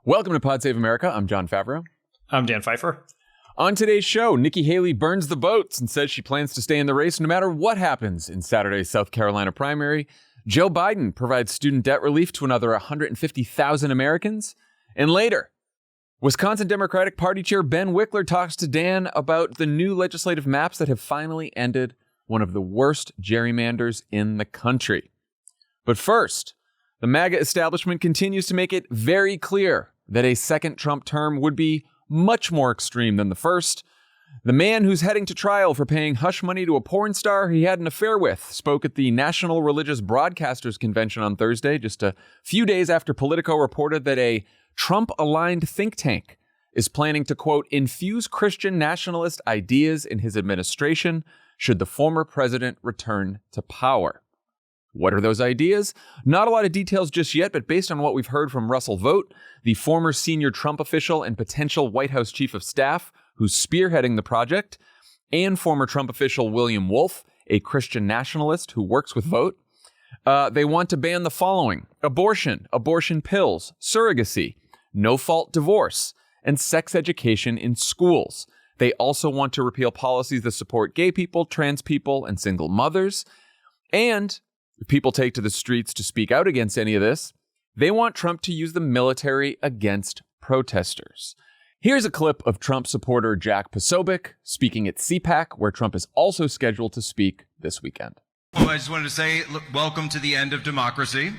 Welcome to Pod Save America. I'm Jon Favreau. I'm Dan Pfeiffer. On today's show, Nikki Haley burns the boats and says she plans to stay in the race no matter what happens in Saturday's South Carolina primary. Joe Biden provides student debt relief to another 150,000 Americans. And later, Wisconsin Democratic Party Chair Ben Wikler talks to Dan about the new legislative maps that have finally ended one of the worst gerrymanders in the country. But first, the MAGA establishment continues to make it very clear that a second Trump term would be much more extreme than the first. The man who's heading to trial for paying hush money to a porn star he had an affair with spoke at the National Religious Broadcasters Convention on Thursday, just a few days after Politico reported that a Trump-aligned think tank is planning to, quote, infuse Christian nationalist ideas in his administration should the former president return to power. What are those ideas? Not a lot of details just yet, but based on what we've heard from Russell Vought, the former senior Trump official and potential White House chief of staff who's spearheading the project, and former Trump official William Wolf, a Christian nationalist who works with Vought, they want to ban the following: abortion, abortion pills, surrogacy, no-fault divorce, and sex education in schools. They also want to repeal policies that support gay people, trans people, and single mothers. And if people take to the streets to speak out against any of this, they want Trump to use the military against protesters. Here's a clip of Trump supporter Jack Posobiec speaking at CPAC, where Trump is also scheduled to speak this weekend. Well, I just wanted to say, look, welcome to the end of democracy.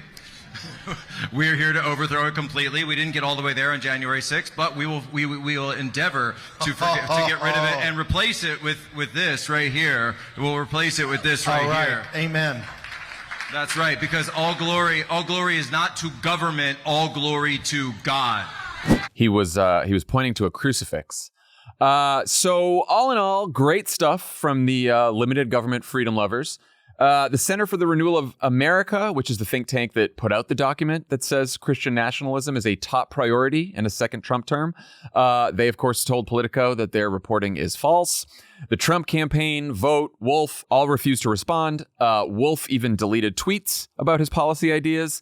We're here to overthrow it completely. We didn't get all the way there on January 6th, but we will endeavor to get rid of it and replace it with this right here. We'll replace it with this right here. Amen. That's right, because all glory is not to government, all glory to God. He was pointing to a crucifix. So all in all, great stuff from the limited government freedom lovers. The Center for the Renewal of America, which is the think tank that put out the document that says Christian nationalism is a top priority in a second Trump term. They, of course, told Politico that their reporting is false. The Trump campaign, Vought, Wolf, all refused to respond. Wolf even deleted tweets about his policy ideas.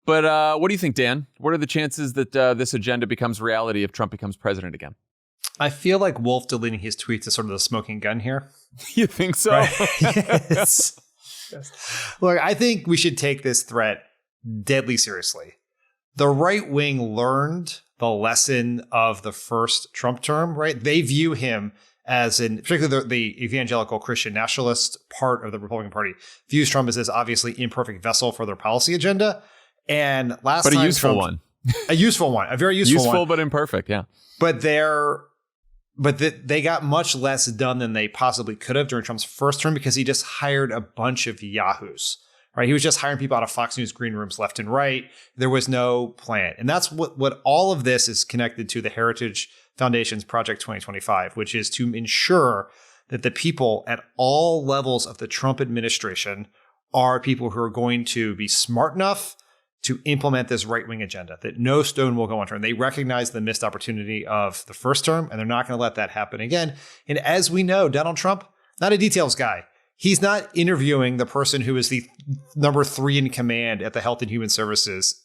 But what do you think, Dan? What are the chances that this agenda becomes reality if Trump becomes president again? I feel like Wolf deleting his tweets is sort of the smoking gun here. You think so? Right? Yes. Look, I think we should take this threat deadly seriously. The right wing learned the lesson of the first Trump term, right? They view him as particularly the evangelical Christian nationalist part of the Republican Party views Trump as this obviously imperfect vessel for their policy agenda. And last time, a useful Trump, one, a very useful one, but imperfect, yeah. But they got much less done than they possibly could have during Trump's first term because he just hired a bunch of yahoos, right? He was just hiring people out of Fox News green rooms left and right. There was no plan. And that's what all of this is connected to the Heritage Foundation's Project 2025, which is to ensure that the people at all levels of the Trump administration are people who are going to be smart enough to implement this right-wing agenda, that no stone will go unturned. They recognize the missed opportunity of the first term, and they're not going to let that happen again. And as we know, Donald Trump, not a details guy. He's not interviewing the person who is the number 3 in command at the Health and Human Services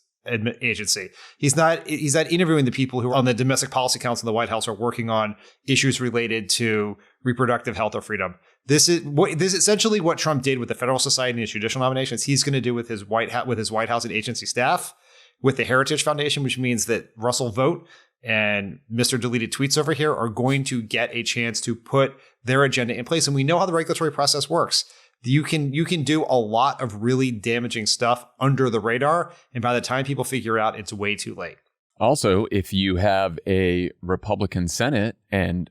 Agency. He's not interviewing the people who are on the Domestic Policy Council in the White House are working on issues related to reproductive health or freedom. This is essentially what Trump did with the Federal Society and his judicial nominations. He's going to do with his White House and agency staff, with the Heritage Foundation, which means that Russell Vought and Mr. Deleted Tweets over here are going to get a chance to put their agenda in place. And we know how the regulatory process works. You can do a lot of really damaging stuff under the radar, and by the time people figure out, it's way too late. Also, if you have a Republican Senate and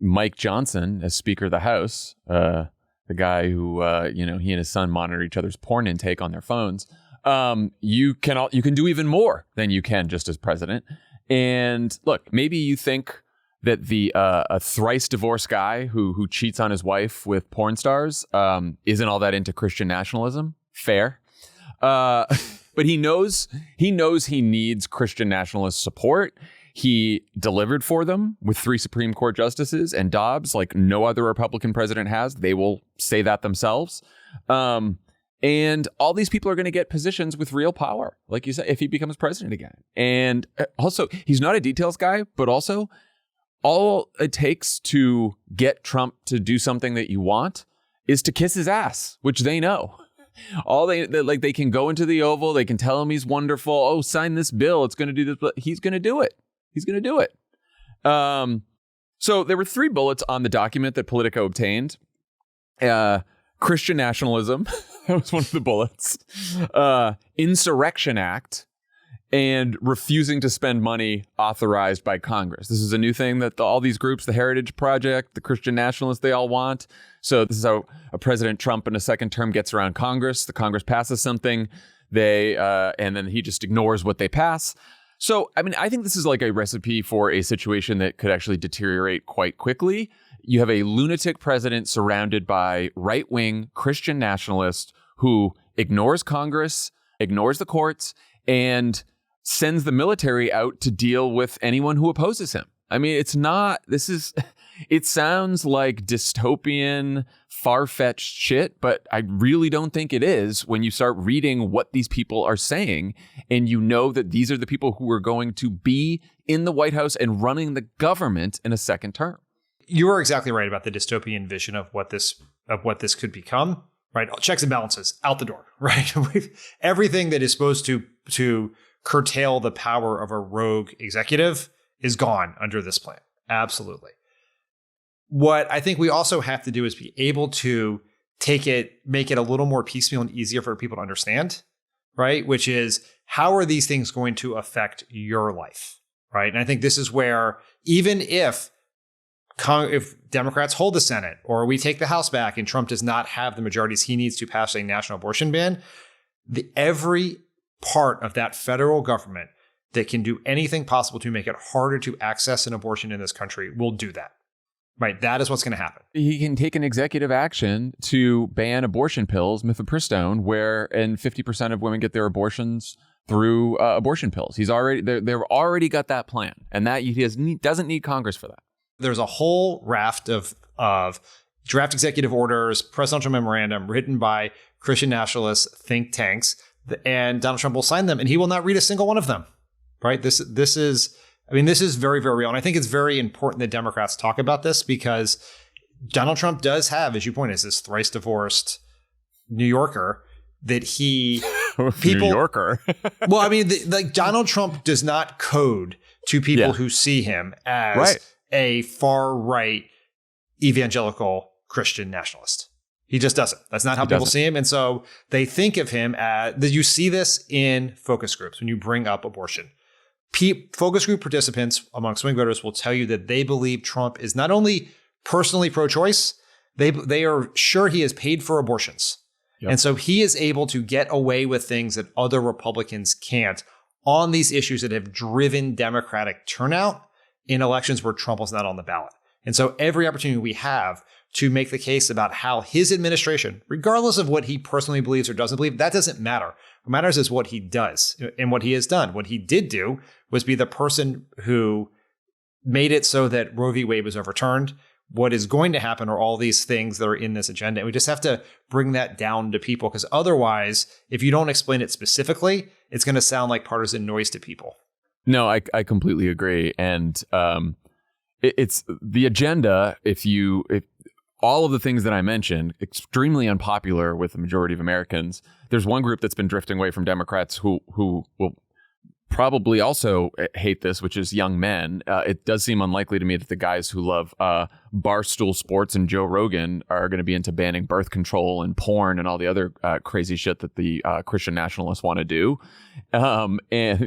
Mike Johnson as Speaker of the House, the guy who he and his son monitor each other's porn intake on their phones, you can do even more than you can just as president. And look, maybe you think that the a thrice divorced guy who cheats on his wife with porn stars isn't all that into Christian nationalism. Fair. But he knows he needs Christian nationalist support. He delivered for them with 3 Supreme Court justices and Dobbs like no other Republican president has. They will say that themselves. And all these people are going to get positions with real power, like you said, if he becomes president again. And also, he's not a details guy, but also all it takes to get Trump to do something that you want is to kiss his ass, which they know. They can go into the Oval, they can tell him he's wonderful. Oh, sign this bill, it's going to do this. But he's going to do it. He's going to do it. So there were 3 bullets on the document that Politico obtained. Christian nationalism, that was one of the bullets. Insurrection Act, and refusing to spend money authorized by Congress. This is a new thing that all these groups, the Heritage Project, the Christian Nationalists, they all want. So this is how a President Trump in a second term gets around Congress. The Congress passes something, and then he just ignores what they pass. So, I mean, I think this is like a recipe for a situation that could actually deteriorate quite quickly. You have a lunatic president surrounded by right-wing Christian nationalists who ignores Congress, ignores the courts, and sends the military out to deal with anyone who opposes him. I mean, it sounds like dystopian, far-fetched shit, but I really don't think it is when you start reading what these people are saying, and you know that these are the people who are going to be in the White House and running the government in a second term. You are exactly right about the dystopian vision of what this could become, right? Checks and balances out the door, right? Everything that is supposed to curtail the power of a rogue executive is gone under this plan. Absolutely. What I think we also have to do is be able to make it a little more piecemeal and easier for people to understand, right? Which is, how are these things going to affect your life, right? And I think this is where, even if Democrats hold the Senate, or we take the House back and Trump does not have the majorities he needs to pass a national abortion ban, every part of that federal government that can do anything possible to make it harder to access an abortion in this country will do that. Right. That is what's going to happen. He can take an executive action to ban abortion pills, mifepristone, and 50% of women get their abortions through abortion pills. They've already got that plan, and that he doesn't need Congress for that. There's a whole raft of draft executive orders, presidential memorandum written by Christian nationalist think tanks, and Donald Trump will sign them, and he will not read a single one of them. Right. This is very, very real. And I think it's very important that Democrats talk about this, because Donald Trump does have, as you point, is this thrice divorced New Yorker that he people. New Yorker. Well, I mean, Donald Trump does not code to people who see him as a far right evangelical Christian nationalist. He just doesn't. That's not how people see him. And so they think of him as, you see this in focus groups when you bring up abortion. Focus group participants among swing voters will tell you that they believe Trump is not only personally pro-choice, they are sure he has paid for abortions. Yep. And so he is able to get away with things that other Republicans can't on these issues that have driven Democratic turnout in elections where Trump was not on the ballot. And so every opportunity we have to make the case about how his administration, regardless of what he personally believes or doesn't believe, that doesn't matter. What matters is what he does and what he has done. What he did do was be the person who made it so that Roe v. Wade was overturned. What is going to happen are all these things that are in this agenda. And we just have to bring that down to people, because otherwise, if you don't explain it specifically, it's going to sound like partisan noise to people. No, I completely agree. And it's the agenda. If all of the things that I mentioned, extremely unpopular with the majority of Americans. There's one group that's been drifting away from Democrats who will probably also hate this, which is young men. It does seem unlikely to me that the guys who love Barstool Sports and Joe Rogan are going to be into banning birth control and porn and all the other crazy shit that the Christian nationalists want to do. And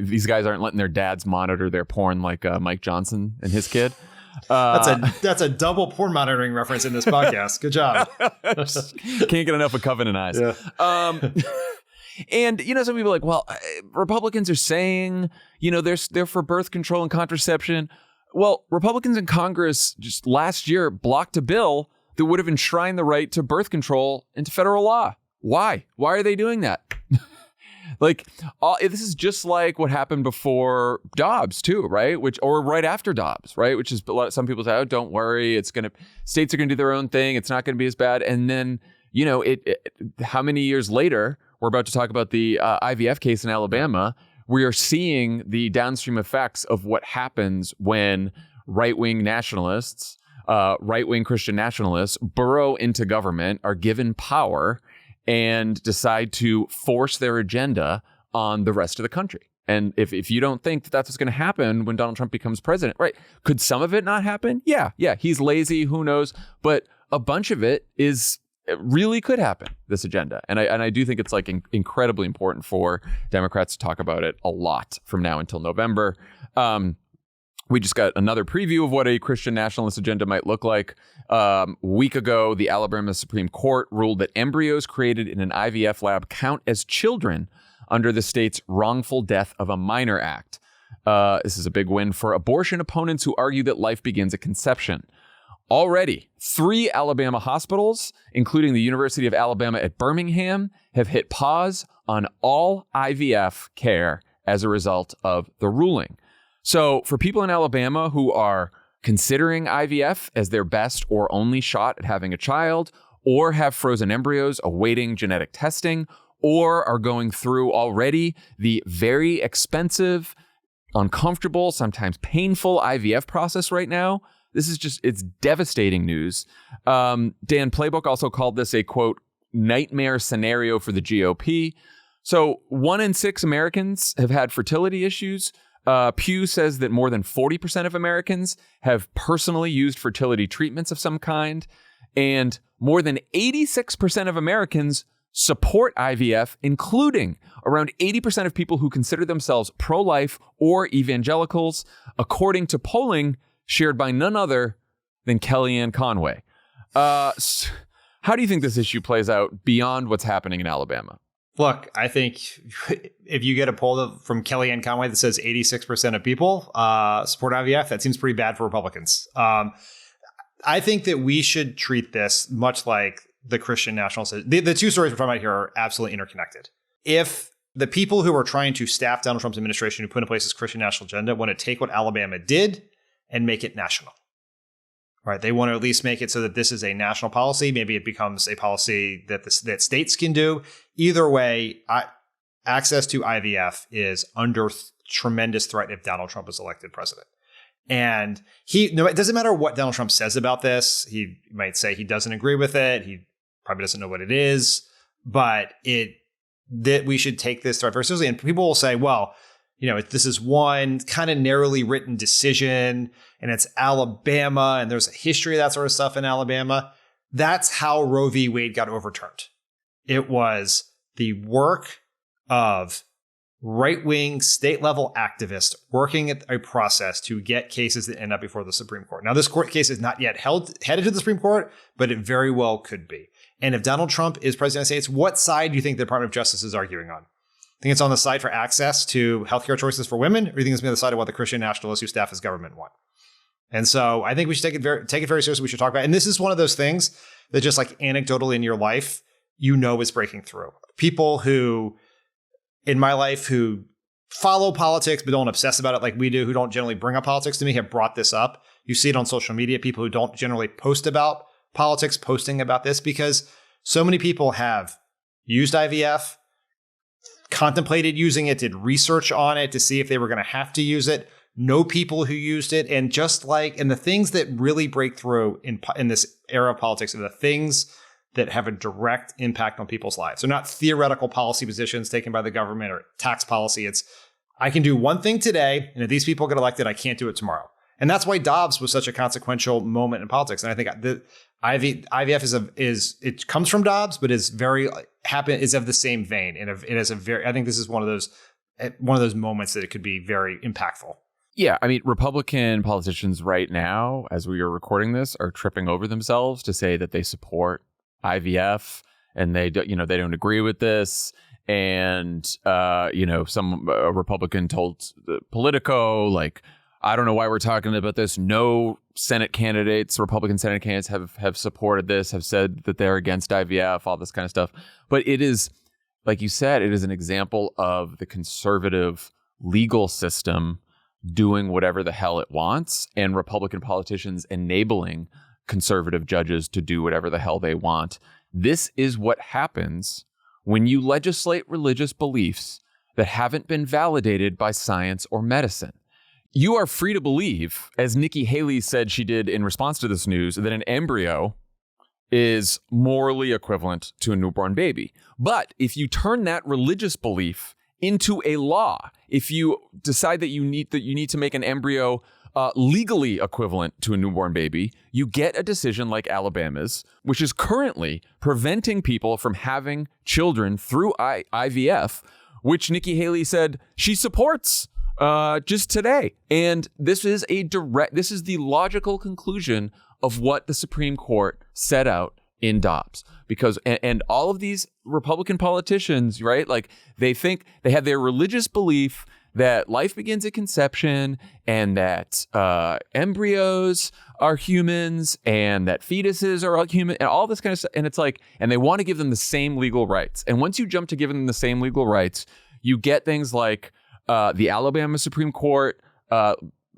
these guys aren't letting their dads monitor their porn like Mike Johnson and his kid. That's a double porn monitoring reference in this podcast. Good job. Can't get enough of Covenant Eyes. Yeah. And, some people are like, well, Republicans are saying, they're for birth control and contraception. Well, Republicans in Congress just last year blocked a bill that would have enshrined the right to birth control into federal law. Why? Why are they doing that? This is just like what happened before Dobbs too, right? Or right after Dobbs, right? Which is some people say, oh, don't worry, states are going to do their own thing. It's not going to be as bad. And then how many years later, we're about to talk about the IVF case in Alabama. We are seeing the downstream effects of what happens when right-wing nationalists, right-wing Christian nationalists burrow into government, are given power, and decide to force their agenda on the rest of the country. And if you don't think that that's what's going to happen when Donald Trump becomes president, right? Could some of it not happen? Yeah. He's lazy. Who knows? But a bunch of it really could happen, this agenda. And I do think it's like incredibly important for Democrats to talk about it a lot from now until November. We just got another preview of what a Christian nationalist agenda might look like. A week ago, the Alabama Supreme Court ruled that embryos created in an IVF lab count as children under the state's Wrongful Death of a Minor Act. This is a big win for abortion opponents who argue that life begins at conception. Already, 3 Alabama hospitals, including the University of Alabama at Birmingham, have hit pause on all IVF care as a result of the ruling. So for people in Alabama who are considering IVF as their best or only shot at having a child, or have frozen embryos awaiting genetic testing, or are going through already the very expensive, uncomfortable, sometimes painful IVF process right now, this is it's devastating news. Dan Playbook also called this a, quote, nightmare scenario for the GOP. So 1 in 6 Americans have had fertility issues. Pew says that more than 40% of Americans have personally used fertility treatments of some kind. And more than 86% of Americans support IVF, including around 80% of people who consider themselves pro-life or evangelicals, according to polling shared by none other than Kellyanne Conway. How do you think this issue plays out beyond what's happening in Alabama? Look, I think if you get a poll from Kellyanne Conway that says 86% of people support IVF, that seems pretty bad for Republicans. I think that we should treat this much like the Christian Nationalists. The two stories we're talking about here are absolutely interconnected. If the people who are trying to staff Donald Trump's administration, who put in place this Christian national agenda, want to take what Alabama did and make it national, right? They want to at least make it so that this is a national policy. Maybe it becomes a policy that that states can do. Either way, access to IVF is under tremendous threat if Donald Trump is elected president. And it doesn't matter what Donald Trump says about this. He might say he doesn't agree with it. He probably doesn't know what it is, but that we should take this threat very seriously. And people will say, well, this is one kind of narrowly written decision and it's Alabama and there's a history of that sort of stuff in Alabama. That's how Roe v. Wade got overturned. It was the work of right-wing state-level activists working at a process to get cases that end up before the Supreme Court. Now, this court case is not yet headed to the Supreme Court, but it very well could be. And if Donald Trump is president of the United States, what side do you think the Department of Justice is arguing on? Think it's on the side for access to healthcare choices for women, or do you think it's on the side of what the Christian nationalists who staff his government want? And so I think we should take it very seriously. We should talk about it. And this is one of those things that just like anecdotally in your life, is breaking through. People who, in my life, who follow politics but don't obsess about it like we do, who don't generally bring up politics to me, have brought this up. You see it on social media, people who don't generally post about politics posting about this, because so many people have used IVF, contemplated using it, did research on it to see if they were going to have to use it, know people who used it. And the things that really break through in this era of politics are the things that have a direct impact on people's lives. They're not theoretical policy positions taken by the government or tax policy. It's, I can do one thing today, and if these people get elected, I can't do it tomorrow. And that's why Dobbs was such a consequential moment in politics. And I think the IVF it comes from Dobbs, but is of the same vein. And it is I think this is one of those moments that it could be very impactful. Yeah, I mean, Republican politicians right now, as we are recording this, are tripping over themselves to say that they support IVF and they don't agree with this. And, some Republican told Politico, like, I don't know why we're talking about this. No Republican Senate candidates have supported this, have said that they're against IVF, all this kind of stuff. But it is, like you said, it is an example of the conservative legal system doing whatever the hell it wants, and Republican politicians enabling conservative judges to do whatever the hell they want. This is what happens when you legislate religious beliefs that haven't been validated by science or medicine. You are free to believe, as Nikki Haley said she did in response to this news, that an embryo is morally equivalent to a newborn baby. But if you turn that religious belief into a law, if you decide that you need to make an embryo legally equivalent to a newborn baby, you get a decision like Alabama's, which is currently preventing people from having children through IVF, which Nikki Haley said she supports just today. And this is the logical conclusion of what the Supreme Court set out in Dobbs. Because, and all of these Republican politicians, right, like they think they have their religious belief that life begins at conception and that embryos are humans and that fetuses are human and all this kind of stuff. And it's like, and they want to give them the same legal rights. And once you jump to giving them the same legal rights, you get things like the Alabama Supreme Court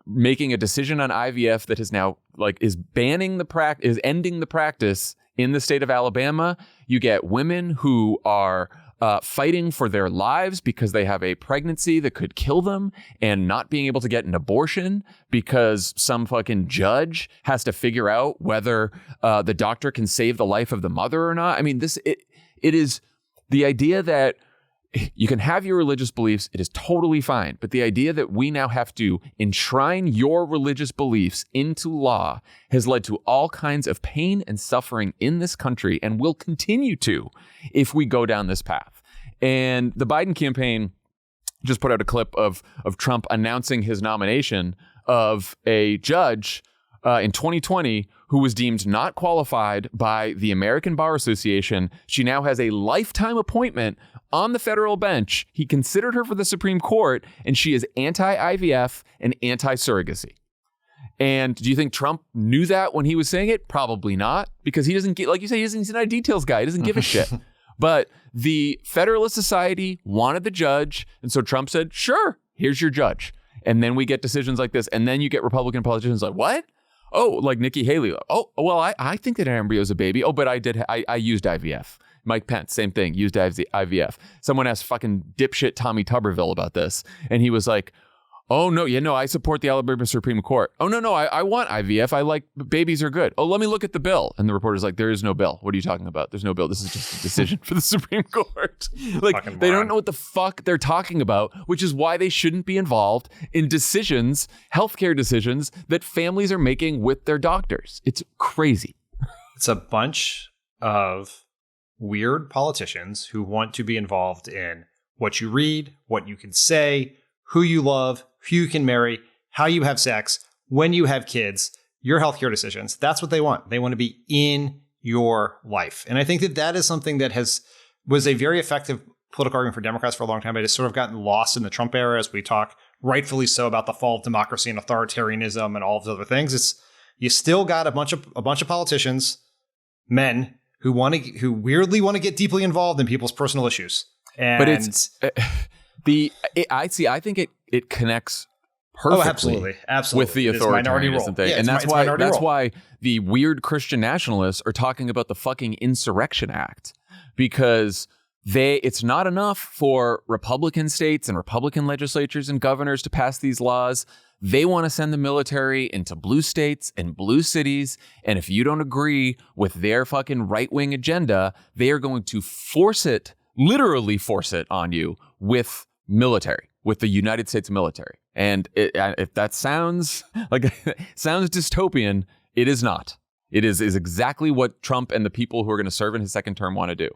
making a decision on IVF that is now is ending the practice in the state of Alabama. You get women who are fighting for their lives because they have a pregnancy that could kill them and not being able to get an abortion because some fucking judge has to figure out whether the doctor can save the life of the mother or not. I mean, it is the idea that you can have your religious beliefs. It is totally fine. But the idea that we now have to enshrine your religious beliefs into law has led to all kinds of pain and suffering in this country and will continue to if we go down this path. And the Biden campaign just put out a clip of Trump announcing his nomination of a judge in 2020 who was deemed not qualified by the American Bar Association. She now has a lifetime appointment on the federal bench. He considered her for the Supreme Court, and she is anti-IVF and anti-surrogacy. And do you think Trump knew that when he was saying it? Probably not, because he doesn't get, like you say, he's not a details guy. He doesn't give a shit. But the Federalist Society wanted the judge, and so Trump said, sure, here's your judge. And then we get decisions like this, and then you get Republican politicians like, what? Oh, like Nikki Haley. Oh, well, I think that an embryo is a baby. Oh, but I used IVF. Mike Pence, same thing, used IVF. Someone asked fucking dipshit Tommy Tuberville about this, and he was like, oh, no, I support the Alabama Supreme Court. Oh, no, I want IVF. I like, babies are good. Oh, let me look at the bill. And the reporter's like, there is no bill. What are you talking about? There's no bill. This is just a decision for the Supreme Court. Like, they don't know what the fuck they're talking about, which is why they shouldn't be involved in decisions, healthcare decisions that families are making with their doctors. It's crazy. It's a bunch of weird politicians who want to be involved in what you read, what you can say, who you love, who you can marry, how you have sex, when you have kids, your healthcare decisions. That's what they want. They want to be in your life. And I think that is something that was a very effective political argument for Democrats for a long time. It has sort of gotten lost in the Trump era as we talk, rightfully so, about the fall of democracy and authoritarianism and all of the other things. You still got a bunch of politicians, men, who weirdly want to get deeply involved in people's personal issues. And but it's I think it connects perfectly with the authoritarianism thing. And that's why the weird Christian nationalists are talking about the fucking Insurrection Act, because it's not enough for Republican states and Republican legislatures and governors to pass these laws. They want to send the military into blue states and blue cities. And if you don't agree with their fucking right-wing agenda, they are going to literally force it on you with the United States military. And if that sounds dystopian, it is not. It is exactly what Trump and the people who are going to serve in his second term want to do.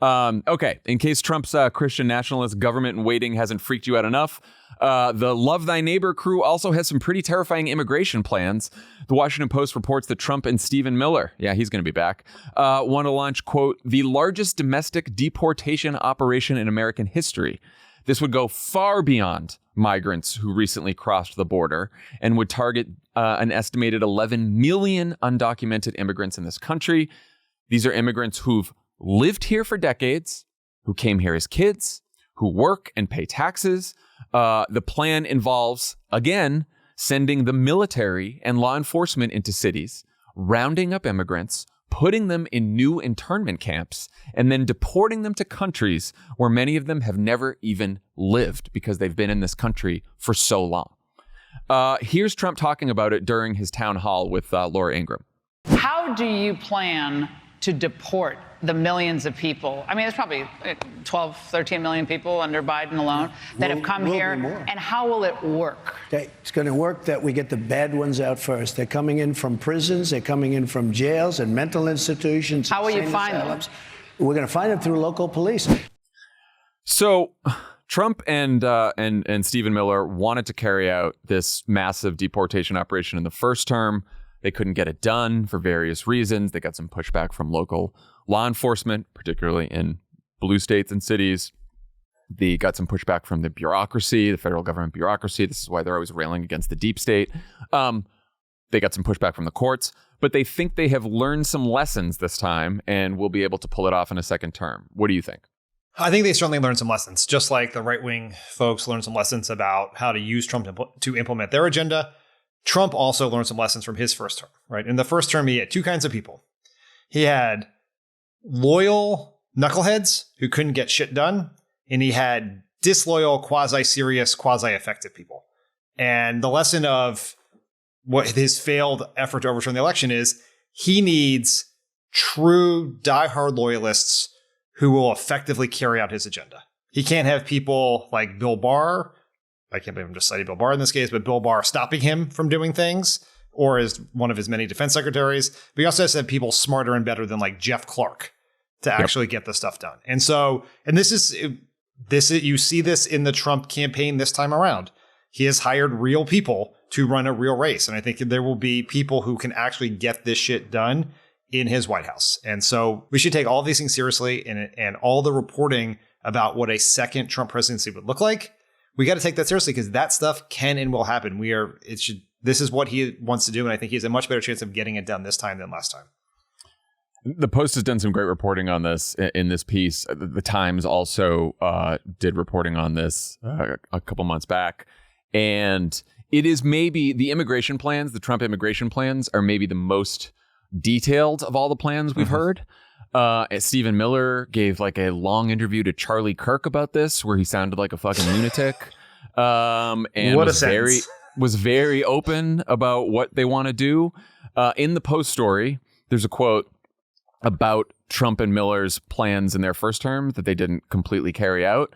Okay, in case Trump's Christian nationalist government in waiting hasn't freaked you out enough, the Love Thy Neighbor crew also has some pretty terrifying immigration plans. The Washington Post reports that Trump and Stephen Miller, he's going to be back, want to launch, quote, the largest domestic deportation operation in American history. This would go far beyond migrants who recently crossed the border and would target an estimated 11 million undocumented immigrants in this country. These are immigrants who've lived here for decades, who came here as kids, who work and pay taxes. The plan involves, again, sending the military and law enforcement into cities, rounding up immigrants, putting them in new internment camps, and then deporting them to countries where many of them have never even lived because they've been in this country for so long. Here's Trump talking about it during his town hall with Laura Ingraham. How do you plan to deport the millions of people? I mean, there's probably 12, 13 million people under Biden alone that have come here. And how will it work? It's going to work that we get the bad ones out first. They're coming in from prisons. They're coming in from jails and mental institutions. How will you find them? We're going to find them through local police. So Trump and Stephen Miller wanted to carry out this massive deportation operation in the first term. They couldn't get it done for various reasons. They got some pushback from local law enforcement, particularly in blue states and cities. They got some pushback from the bureaucracy, the federal government bureaucracy. This is why they're always railing against the deep state. They got some pushback from the courts, but they think they have learned some lessons this time and will be able to pull it off in a second term. What do you think? I think they certainly learned some lessons, just like the right-wing folks learned some lessons about how to use Trump to implement their agenda. Trump also learned some lessons from his first term, right? In the first term, he had two kinds of people. He had loyal knuckleheads who couldn't get shit done, and he had disloyal, quasi-serious, quasi-effective people. And the lesson of what his failed effort to overturn the election is he needs true diehard loyalists who will effectively carry out his agenda. He can't have people like Bill Barr. I can't believe I'm just citing Bill Barr in this case, but Bill Barr stopping him from doing things, or as one of his many defense secretaries. But he also has to have people smarter and better than like Jeff Clark to actually get the stuff done. And so, and this is you see this in the Trump campaign this time around. He has hired real people to run a real race. And I think there will be people who can actually get this shit done in his White House. And so we should take all of these things seriously, and all the reporting about what a second Trump presidency would look like. We got to take that seriously because that stuff can and will happen. This is what he wants to do. And I think he has a much better chance of getting it done this time than last time. The Post has done some great reporting on this in this piece. The Times also did reporting on this a couple months back. And it is maybe the immigration plans, the Trump immigration plans are maybe the most detailed of all the plans we've heard. Stephen Miller gave like a long interview to Charlie Kirk about this, where he sounded like a fucking lunatic, and was very open about what they want to do. In the Post story, there's a quote about Trump and Miller's plans in their first term that they didn't completely carry out.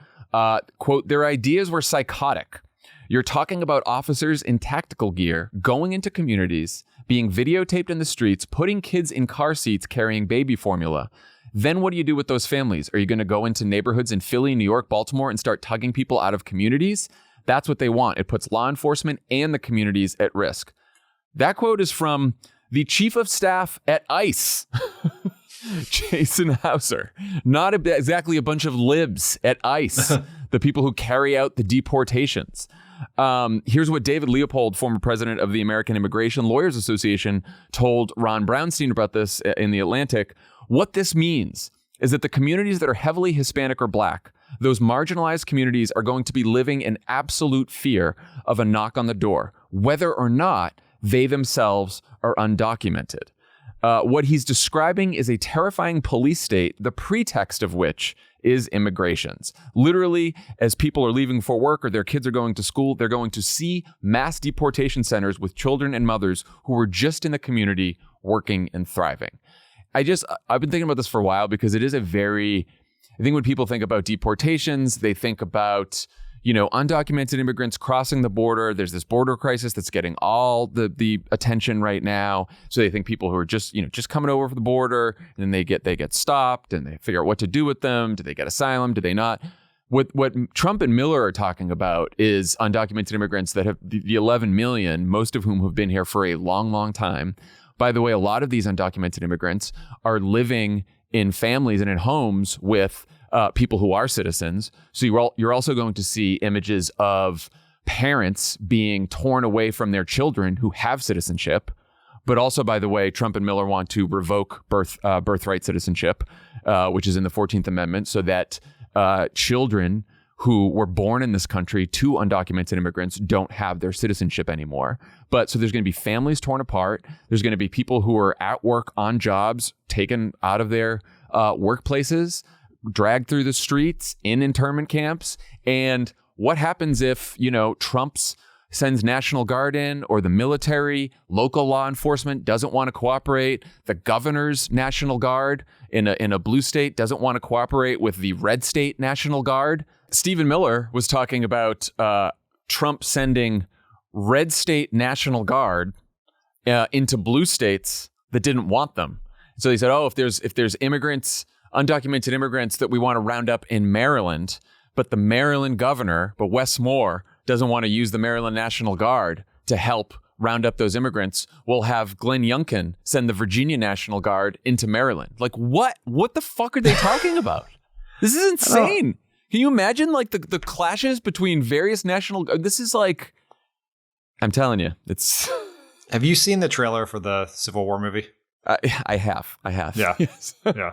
Quote, their ideas were psychotic. You're talking about officers in tactical gear going into communities, being videotaped in the streets, putting kids in car seats carrying baby formula. Then what do you do with those families? Are you going to go into neighborhoods in Philly, New York, Baltimore, and start tugging people out of communities? That's what they want. It puts law enforcement and the communities at risk. That quote is from the chief of staff at ICE, Jason Hauser. Not exactly a bunch of libs at ICE, the people who carry out the deportations. Here's what David Leopold, former president of the American Immigration Lawyers Association, told Ron Brownstein about this in The Atlantic. What this means is that the communities that are heavily Hispanic or Black, those marginalized communities, are going to be living in absolute fear of a knock on the door, whether or not they themselves are undocumented. What he's describing is a terrifying police state, the pretext of which is immigrations. Literally, as people are leaving for work or their kids are going to school, they're going to see mass deportation centers with children and mothers who were just in the community working and thriving. I've been thinking about this for a while because it is I think when people think about deportations, they think about, undocumented immigrants crossing the border. There's this border crisis that's getting all the attention right now. So they think people who are just coming over from the border, and then they get stopped and they figure out what to do with them. Do they get asylum? Do they not? What Trump and Miller are talking about is undocumented immigrants that have the 11 million, most of whom have been here for a long, long time. By the way, a lot of these undocumented immigrants are living in families and in homes with people who are citizens. So you're also going to see images of parents being torn away from their children who have citizenship. But also, by the way, Trump and Miller want to revoke birthright citizenship, which is in the 14th Amendment, so that children who were born in this country to undocumented immigrants don't have their citizenship anymore. But so there's going to be families torn apart. There's going to be people who are at work on jobs taken out of their workplaces, dragged through the streets in internment camps. And what happens if, Trump's sends National Guard in, or the military, local law enforcement doesn't want to cooperate, the governor's National Guard in a blue state doesn't want to cooperate with the red state National Guard? Stephen Miller was talking about Trump sending red state National Guard into blue states that didn't want them. So he said, if there's immigrants, undocumented immigrants that we want to round up in Maryland, but the Maryland governor, Wes Moore, doesn't want to use the Maryland National Guard to help round up those immigrants, we'll have Glenn Youngkin send the Virginia National Guard into Maryland. Like, what the fuck are they talking about? This is insane. Can you imagine the clashes between various this is like, I'm telling you, it's. Have you seen the trailer for the Civil War movie? I have. Yeah. Yes. Yeah.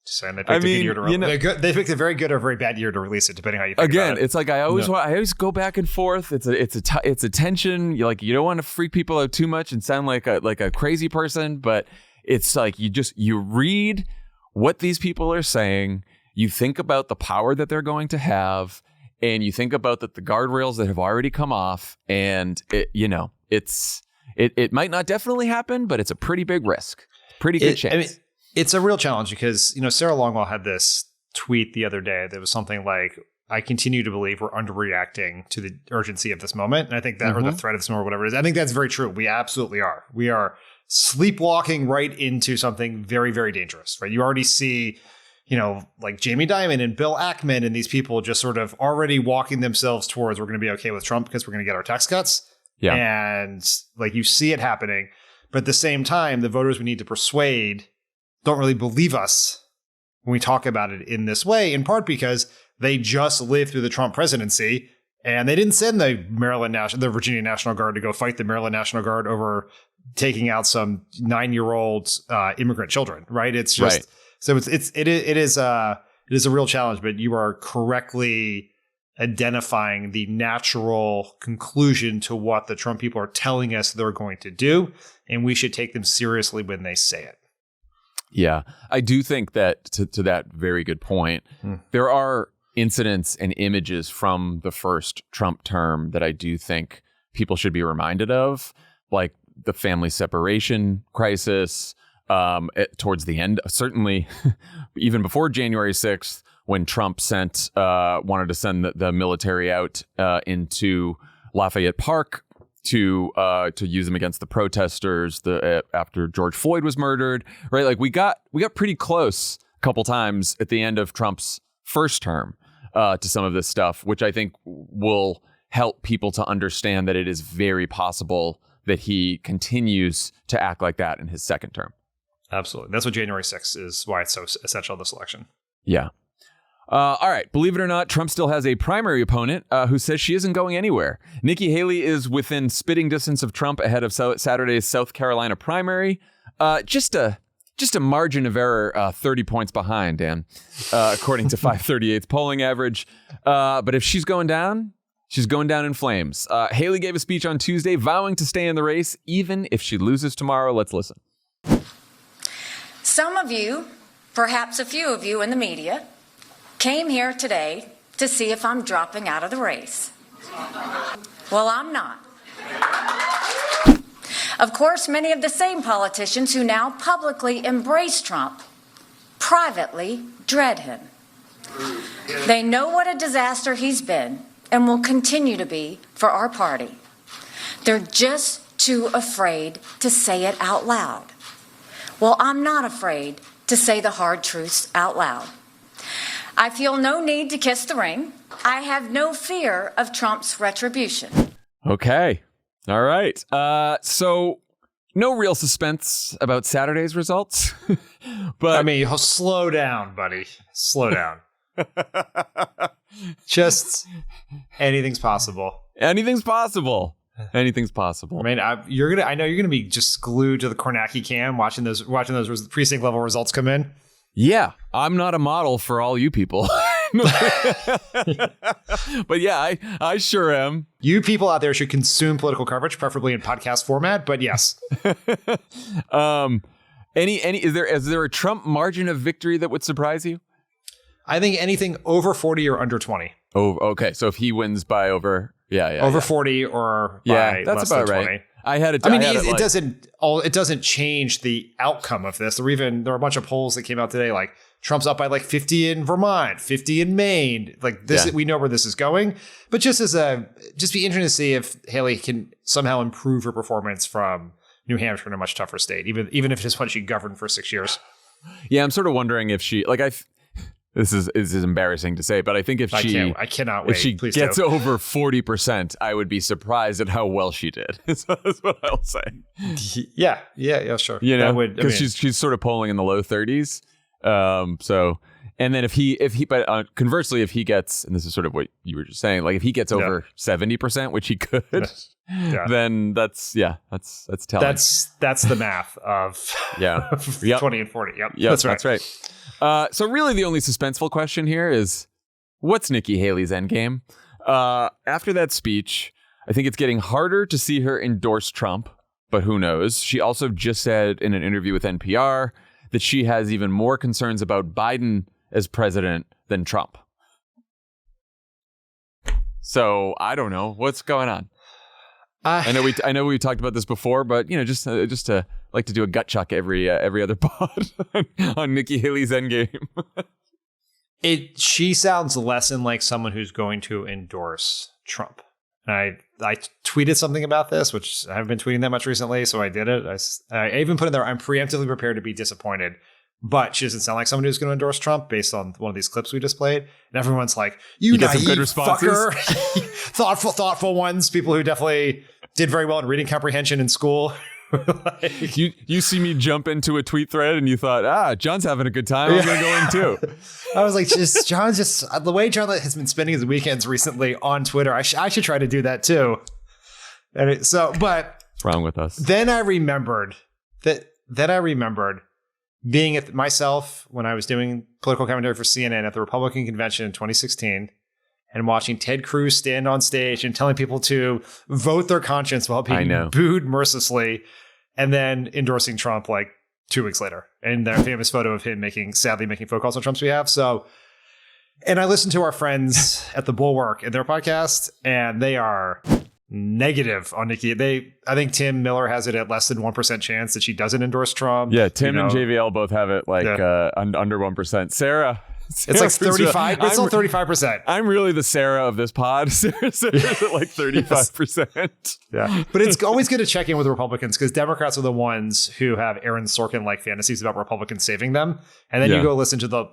Just saying, they picked a good year to release. They picked a very good or very bad year to release it, depending how you think about it. It's like I always go back and forth. It's a tension. You don't want to freak people out too much and sound like a crazy person, but it's like you read what these people are saying, you think about the power that they're going to have, and you think about the guardrails that have already come off, and it might not definitely happen, but it's a pretty big risk. Pretty good chance. It's a real challenge because, Sarah Longwell had this tweet the other day that was something like, I continue to believe we're underreacting to the urgency of this moment. And I think that, or the threat of this moment, or whatever it is, I think that's very true. We absolutely are. We are sleepwalking right into something very, very dangerous, right? You already see, like Jamie Dimon and Bill Ackman and these people just sort of already walking themselves towards, we're going to be okay with Trump because we're going to get our tax cuts. Yeah. And you see it happening. But at the same time, the voters we need to persuade don't really believe us when we talk about it in this way, in part because they just lived through the Trump presidency and they didn't send the Virginia National Guard to go fight the Maryland National Guard over taking out some 9-year-old immigrant children, right? It's just right. So it is a real challenge, but you are correctly identifying the natural conclusion to what the Trump people are telling us they're going to do, and we should take them seriously when they say it. Yeah, I do think that to that very good point, there are incidents and images from the first Trump term that I do think people should be reminded of, like the family separation crisis towards the end, certainly even before January 6th, when Trump wanted to send the military out into Lafayette Park to use them against the protesters after George Floyd was murdered, right? Like we got pretty close a couple times at the end of Trump's first term to some of this stuff, which I think will help people to understand that it is very possible that he continues to act like that in his second term. Absolutely. That's what January 6th is, why it's so essential, this election. Yeah. All right. Believe it or not, Trump still has a primary opponent who says she isn't going anywhere. Nikki Haley is within spitting distance of Trump ahead of Saturday's South Carolina primary. Just a margin of error, 30 points behind, Dan, according to 538's polling average. But if she's going down in flames. Haley gave a speech on Tuesday vowing to stay in the race, even if she loses tomorrow. Let's listen. Some of you, perhaps a few of you in the media, came here today to see if I'm dropping out of the race. Well, I'm not. Of course, many of the same politicians who now publicly embrace Trump privately dread him. They know what a disaster he's been and will continue to be for our party. They're just too afraid to say it out loud. Well, I'm not afraid to say the hard truths out loud. I feel no need to kiss the ring. I have no fear of Trump's retribution. Okay. All right. So no real suspense about Saturday's results. But I mean, slow down, buddy. Slow down. Just anything's possible. Anything's possible. Anything's possible. I mean, I know you're gonna be just glued to the Kornacki cam watching those precinct level results come in. Yeah, I'm not a model for all you people But yeah, I sure am. You people out there should consume political coverage, preferably in podcast format. But yes. Is there a Trump margin of victory that would surprise you? I think anything over 40 or under 20. Oh, okay. So if he wins by over 40 or by that's less about than 20. right. It doesn't change the outcome of this. There are a bunch of polls that came out today, like Trump's up by like 50 in Vermont, 50 in Maine. Like this, we know where this is going. But just be interesting to see if Haley can somehow improve her performance from New Hampshire in a much tougher state, even if it's when she governed for 6 years. Yeah, I'm sort of wondering if she this is embarrassing to say, but I think I cannot wait. If she gets over 40%, I would be surprised at how well she did. That's what I'll say. Yeah, sure. You know, because she's sort of polling in the low 30s. So, and then but conversely, if he gets, and this is sort of what you were just saying, like if he gets over 70%, which he could, then that's telling. That's the math of 20 and 40. Yep, that's right. So really the only suspenseful question here is, what's Nikki Haley's endgame? After that speech, I think it's getting harder to see her endorse Trump, but who knows? She also just said in an interview with NPR that she has even more concerns about Biden as president than Trump. So I don't know what's going on. I know we talked about this before, but just to like to do a gut chuck every other pod on Nikki Haley's endgame. She sounds less like someone who's going to endorse Trump. I tweeted something about this, which I haven't been tweeting that much recently, so I did it. I even put in there, I'm preemptively prepared to be disappointed, but she doesn't sound like someone who's going to endorse Trump based on one of these clips we just played. And everyone's like, you get some good responses. Fucker. thoughtful ones, people who definitely did very well in reading comprehension in school. Like, you see me jump into a tweet thread and you thought, John's having a good time. I'm going to go in too. I was like, John's just the way Jon has been spending his weekends recently on Twitter. I should try to do that too. And but what's wrong with us? Then I remembered being at myself when I was doing political commentary for CNN at the Republican convention in 2016. And watching Ted Cruz stand on stage and telling people to vote their conscience while being booed mercilessly, and then endorsing Trump like 2 weeks later. And their famous photo of him sadly making phone calls on Trump's behalf. So, and I listened to our friends at the Bulwark in their podcast, and they are negative on Nikki. I think Tim Miller has it at less than 1% chance that she doesn't endorse Trump. Yeah, Tim and JVL both have it under 1%. Sarah. It's like 35. It's still 35%. I'm really the Sarah of this pod. Sarah's at like 35%. Yeah. But it's always good to check in with Republicans because Democrats are the ones who have Aaron Sorkin-like fantasies about Republicans saving them. And then you go listen to the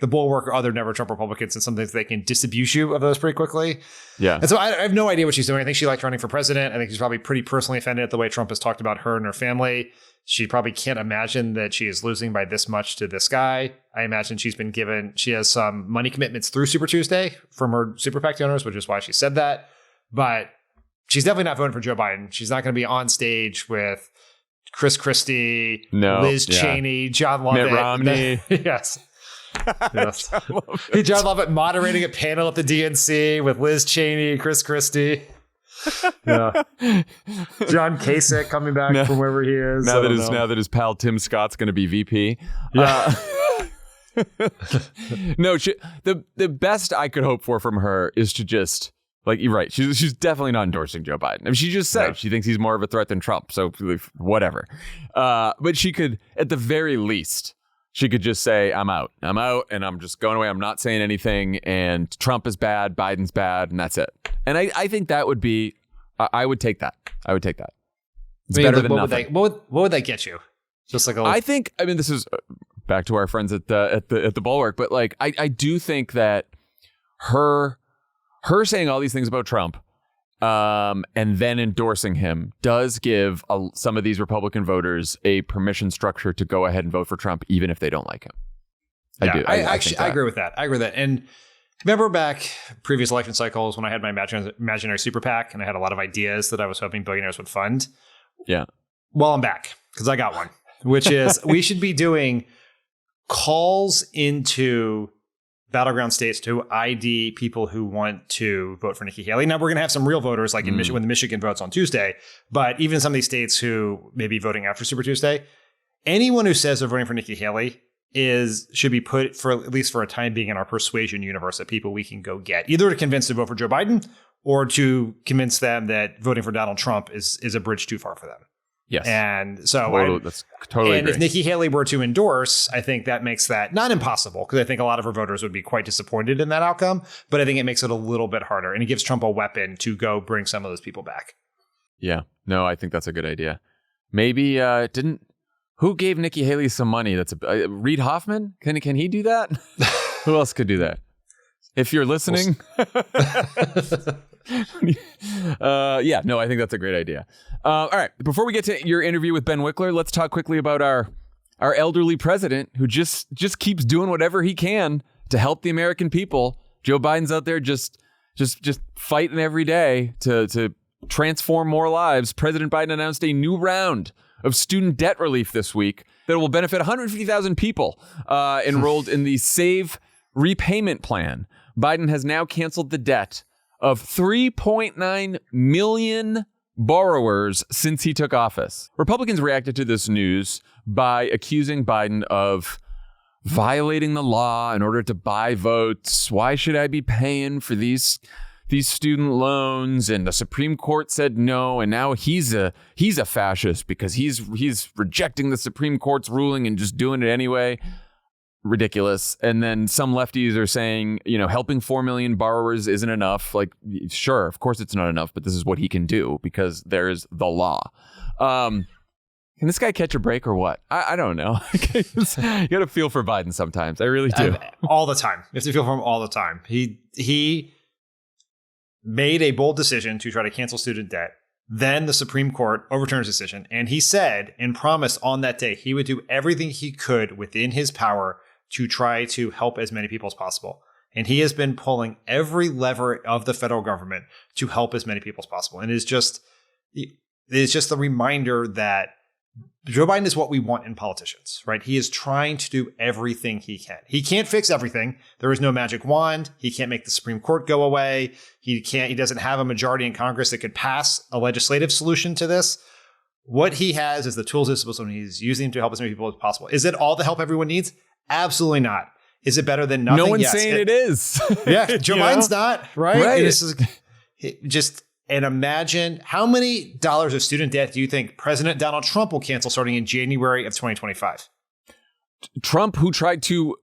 Bulwark or other Never Trump Republicans, and sometimes they can disabuse you of those pretty quickly. Yeah. And so I have no idea what she's doing. I think she likes running for president. I think she's probably pretty personally offended at the way Trump has talked about her and her family. She probably can't imagine that she is losing by this much to this guy. I imagine she has some money commitments through Super Tuesday from her Super PAC donors, which is why she said that. But she's definitely not voting for Joe Biden. She's not going to be on stage with Chris Christie, Liz Cheney, Jon Lovett. Mitt Romney. Yes. Jon Lovett moderating a panel at the DNC with Liz Cheney, Chris Christie. Yeah. John Kasich coming back from wherever he is. Now that his pal Tim Scott's going to be VP. Yeah. No, the best I could hope for from her is to just, like, you're right. She's definitely not endorsing Joe Biden. I mean, she just said she thinks he's more of a threat than Trump. So whatever. But she could, at the very least, she could just say, I'm out, and I'm just going away. I'm not saying anything, and Trump is bad, Biden's bad, and that's it. And I think that would be, I would take that. It's better than nothing. What would that get you? Just like this is back to our friends at the Bulwark, but like, I do think that her saying all these things about Trump, and then endorsing him does give some of these Republican voters a permission structure to go ahead and vote for Trump, even if they don't like him. I do. I agree with that. And remember back previous election cycles when I had my imaginary super PAC and I had a lot of ideas that I was hoping billionaires would fund? Yeah. Well, I'm back because I got one, which is we should be doing calls into battleground states to ID people who want to vote for Nikki Haley. Now, we're going to have some real voters like in Michigan when the Michigan votes on Tuesday, but even some of these states who may be voting after Super Tuesday, anyone who says they're voting for Nikki Haley should be put for at least for a time being in our persuasion universe of people we can go get, either to convince them to vote for Joe Biden or to convince them that voting for Donald Trump is a bridge too far for them. Yes. And so that's totally and agree. if Nikki Haley were to endorse, I think that makes that not impossible, because I think a lot of her voters would be quite disappointed in that outcome. But I think it makes it a little bit harder, and it gives Trump a weapon to go bring some of those people back. Yeah. No, I think that's a good idea. Maybe who gave Nikki Haley some money? That's Reid Hoffman. Can he do that? Who else could do that? If you're listening. I think that's a great idea. All right. Before we get to your interview with Ben Wikler, let's talk quickly about our elderly president who just keeps doing whatever he can to help the American people. Joe Biden's out there just fighting every day to transform more lives. President Biden announced a new round of student debt relief this week that will benefit 150,000 people enrolled in the SAVE repayment plan. Biden has now canceled the debt of 3.9 million borrowers since he took office. Republicans reacted to this news by accusing Biden of violating the law in order to buy votes. Why should I be paying for these student loans? And the Supreme Court said no, and now he's a fascist because he's rejecting the Supreme Court's ruling and just doing it anyway. Ridiculous. And then some lefties are saying, helping 4 million borrowers isn't enough. Like, sure, of course it's not enough, but this is what he can do because there's the law. Can this guy catch a break or what? I don't know. You got to feel for Biden sometimes. I really do. All the time. You have to feel for him all the time. He made a bold decision to try to cancel student debt. Then the Supreme Court overturned his decision. And he said and promised on that day he would do everything he could within his power to try to help as many people as possible. And he has been pulling every lever of the federal government to help as many people as possible. And it's just a reminder that Joe Biden is what we want in politicians, right? He is trying to do everything he can. He can't fix everything. There is no magic wand. He can't make the Supreme Court go away. He doesn't have a majority in Congress that could pass a legislative solution to this. What he has is the tools at his disposal, and he's using them to help as many people as possible. Is it all the help everyone needs? Absolutely not. Is it better than nothing? No one's saying it is. Yeah, Joe Biden's not, right? And imagine how many dollars of student debt do you think President Donald Trump will cancel starting in January of 2025? Trump, who tried to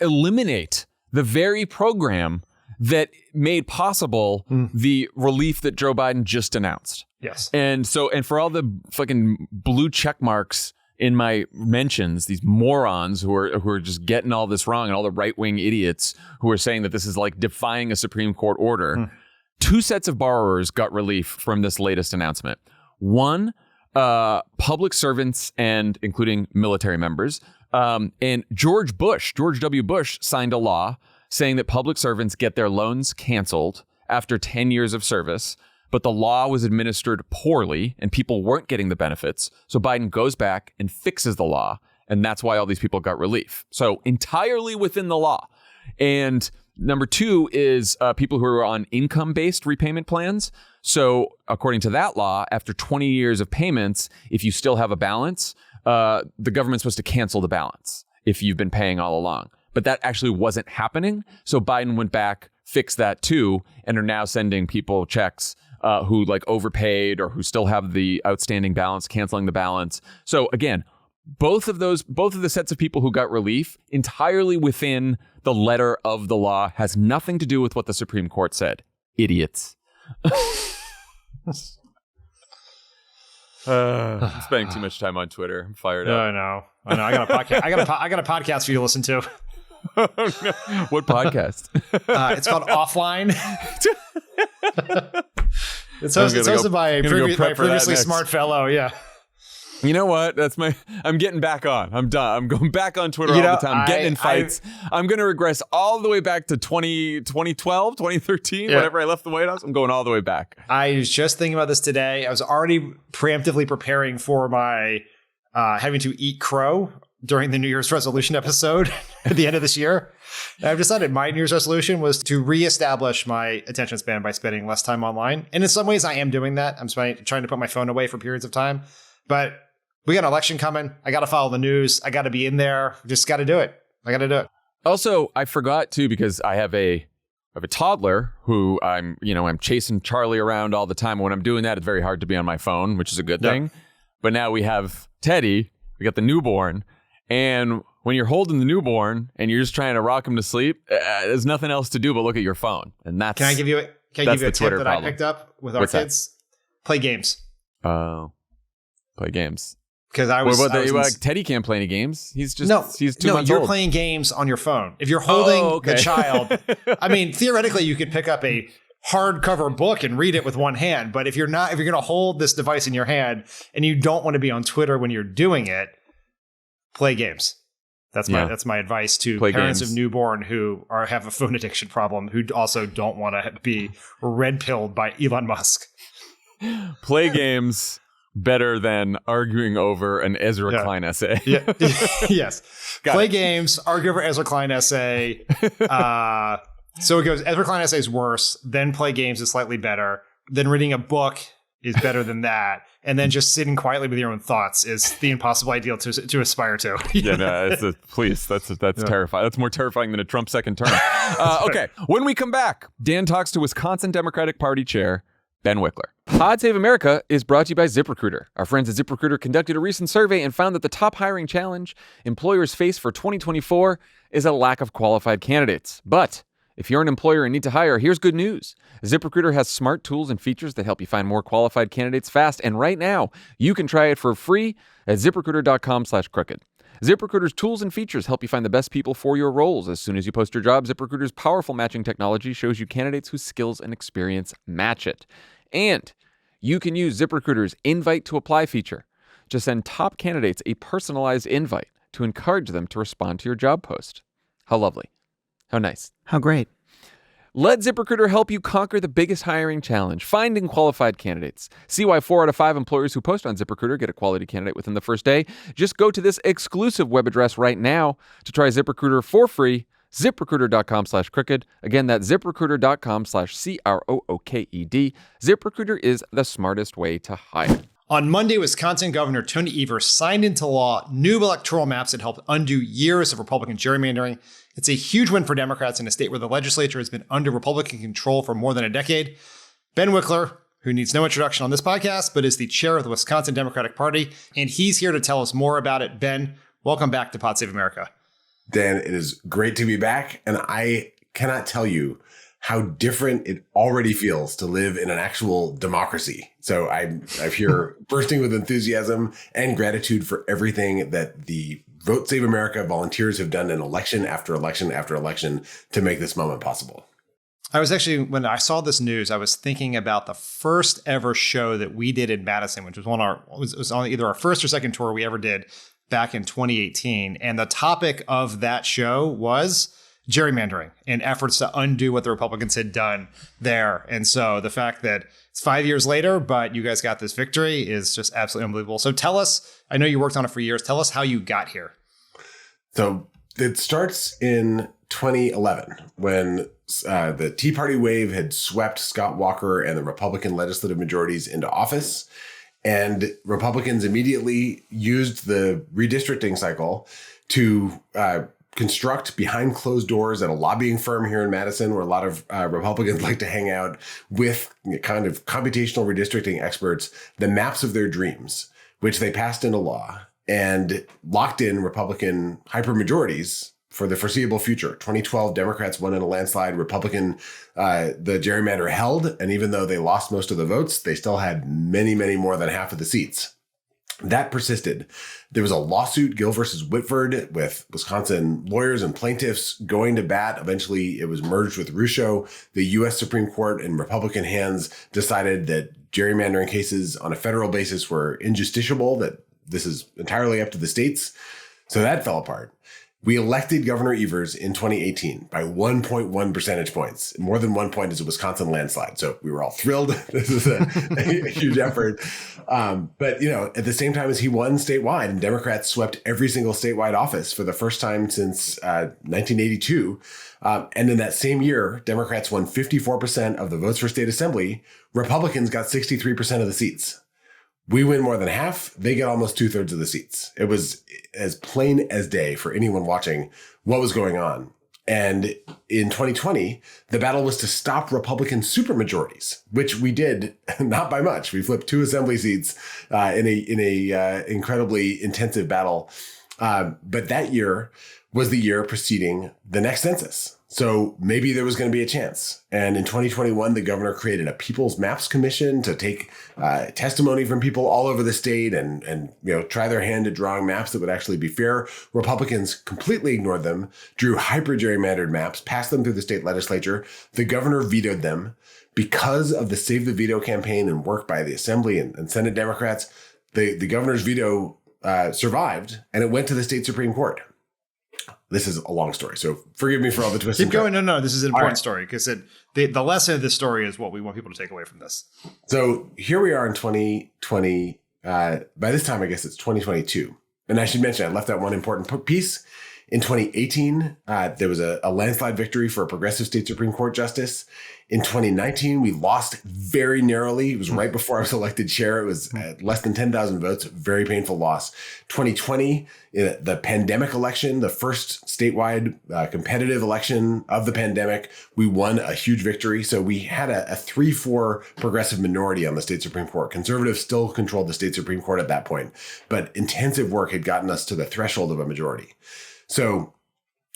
eliminate the very program that made possible the relief that Joe Biden just announced. Yes. And for all the fucking blue check marks in my mentions, these morons who are just getting all this wrong, and all the right-wing idiots who are saying that this is like defying a Supreme Court order. Two sets of borrowers got relief from this latest announcement. One, public servants and including military members. And George W. Bush signed a law saying that public servants get their loans canceled after 10 years of service. But the law was administered poorly and people weren't getting the benefits. So Biden goes back and fixes the law. And that's why all these people got relief. So entirely within the law. And number two is people who are on income-based repayment plans. So according to that law, after 20 years of payments, if you still have a balance, the government's supposed to cancel the balance if you've been paying all along. But that actually wasn't happening. So Biden went back, fixed that too, and are now sending people checks who like overpaid or who still have the outstanding balance, canceling the balance. So again, both of the sets of people who got relief entirely within the letter of the law, has nothing to do with what the Supreme Court said. Idiots. I'm spending too much time on Twitter. I'm fired up. I know. I got a podcast. I got a podcast for you to listen to. What podcast? It's called Offline. It's hosted by a previously smart fellow. Yeah. You know what? I'm getting back on. I'm done. I'm going back on Twitter all the time. I'm getting in fights. I'm going to regress all the way back to 2012, 2013, whenever I left the White House. I'm going all the way back. I was just thinking about this today. I was already preemptively preparing for my having to eat crow during the New Year's resolution episode at the end of this year. And I've decided my New Year's resolution was to reestablish my attention span by spending less time online. And in some ways, I am doing that. I'm trying to put my phone away for periods of time. But we got an election coming. I got to follow the news. I got to be in there. Just got to do it. I got to do it. Also, I forgot too, because I have a toddler who I'm chasing Charlie around all the time. When I'm doing that, it's very hard to be on my phone, which is a good thing. But now we have Teddy. We got the newborn. And when you're holding the newborn and you're just trying to rock him to sleep, there's nothing else to do but look at your phone. And that's Can I give you a tip that I picked up with our kids? Play games. Play games. Because Teddy can't play any games. He's 2 months old. You're playing games on your phone. If you're holding the child, I mean, theoretically, you could pick up a hardcover book and read it with one hand. But if you're going to hold this device in your hand and you don't want to be on Twitter when you're doing it, play games. That's my advice to parents of newborn who have a phone addiction problem, who also don't want to be red pilled by Elon Musk. Play games. Better than arguing over an Ezra Klein essay. Yes. Play games, argue over Ezra Klein essay. So it goes, Ezra Klein essay is worse, then play games is slightly better, then reading a book is better than that, and then just sitting quietly with your own thoughts is the impossible ideal to aspire to. Please, that's terrifying. That's more terrifying than a Trump second term. Okay, when we come back, Dan talks to Wisconsin Democratic Party Chair Ben Wikler. Pod Save America is brought to you by ZipRecruiter. Our friends at ZipRecruiter conducted a recent survey and found that the top hiring challenge employers face for 2024 is a lack of qualified candidates. But if you're an employer and need to hire, here's good news. ZipRecruiter has smart tools and features that help you find more qualified candidates fast. And right now, you can try it for free at ZipRecruiter.com/crooked. ZipRecruiter's tools and features help you find the best people for your roles. As soon as you post your job, ZipRecruiter's powerful matching technology shows you candidates whose skills and experience match it. And you can use ZipRecruiter's invite to apply feature to send top candidates a personalized invite to encourage them to respond to your job post. How lovely. How nice. How great. Let ZipRecruiter help you conquer the biggest hiring challenge, finding qualified candidates. See why 4 out of 5 employers who post on ZipRecruiter get a quality candidate within the first day. Just go to this exclusive web address right now to try ZipRecruiter for free. ZipRecruiter.com/crooked. Again, that's ZipRecruiter.com/CROOKED. ZipRecruiter is the smartest way to hire. On Monday, Wisconsin Governor Tony Evers signed into law new electoral maps that help undo years of Republican gerrymandering. It's a huge win for Democrats in a state where the legislature has been under Republican control for more than a decade. Ben Wikler, who needs no introduction on this podcast, but is the chair of the Wisconsin Democratic Party, and he's here to tell us more about it. Ben, welcome back to Pod Save America. Dan, it is great to be back, and I cannot tell you how different it already feels to live in an actual democracy. So I'm here bursting with enthusiasm and gratitude for everything that the Vote Save America volunteers have done in election after election after election to make this moment possible. I was actually, when I saw this news, I was thinking about the first ever show that we did in Madison, which was was on either our first or second tour we ever did back in 2018. And the topic of that show was gerrymandering and efforts to undo what the Republicans had done there. And so the fact that it's 5 years later, but you guys got this victory is just absolutely unbelievable. So tell us, I know you worked on it for years. Tell us how you got here. So it starts in 2011 when the Tea Party wave had swept Scott Walker and the Republican legislative majorities into office. And Republicans immediately used the redistricting cycle to construct behind closed doors at a lobbying firm here in Madison, where a lot of Republicans like to hang out with kind of computational redistricting experts, the maps of their dreams, which they passed into law and locked in Republican hypermajorities for the foreseeable future. 2012, Democrats won in a landslide. Republican, the gerrymander held. And even though they lost most of the votes, they still had many, many more than half of the seats. That persisted. There was a lawsuit, Gill versus Whitford, with Wisconsin lawyers and plaintiffs going to bat. Eventually, it was merged with Rucho. The U.S. Supreme Court, in Republican hands, decided that gerrymandering cases on a federal basis were injusticiable, that this is entirely up to the states. So that fell apart. We elected Governor Evers in 2018 by 1.1 percentage points, more than 1 point as a Wisconsin landslide. So we were all thrilled. This is a huge effort. But, at the same time as he won statewide, and Democrats swept every single statewide office for the first time since 1982. And in that same year, Democrats won 54% of the votes for state assembly. Republicans got 63% of the seats. We win more than half. They get almost 2/3 of the seats. It was as plain as day for anyone watching what was going on. And in 2020, the battle was to stop Republican supermajorities, which we did not by much. We flipped 2 assembly seats in a incredibly intensive battle. But that year was the year preceding the next census. So maybe there was going to be a chance. And in 2021, the governor created a People's Maps Commission to take testimony from people all over the state and try their hand at drawing maps that would actually be fair. Republicans completely ignored them, drew hyper gerrymandered maps, passed them through the state legislature. The governor vetoed them because of the Save the Veto campaign and work by the Assembly and Senate Democrats. The governor's veto survived, and it went to the state Supreme Court. This is a long story, so forgive me for all the twists. Keep going. No, this is an important story because the lesson of this story is what we want people to take away from this. So here we are in 2020. By this time, I guess it's 2022. And I should mention, I left out one important piece. In 2018, there was a landslide victory for a progressive state Supreme Court justice. In 2019, we lost very narrowly. It was right before I was elected chair. It was less than 10,000 votes, very painful loss. 2020, the pandemic election, the first statewide competitive election of the pandemic, we won a huge victory. So we had a 3-4 progressive minority on the state Supreme Court. Conservatives still controlled the state Supreme Court at that point, but intensive work had gotten us to the threshold of a majority. So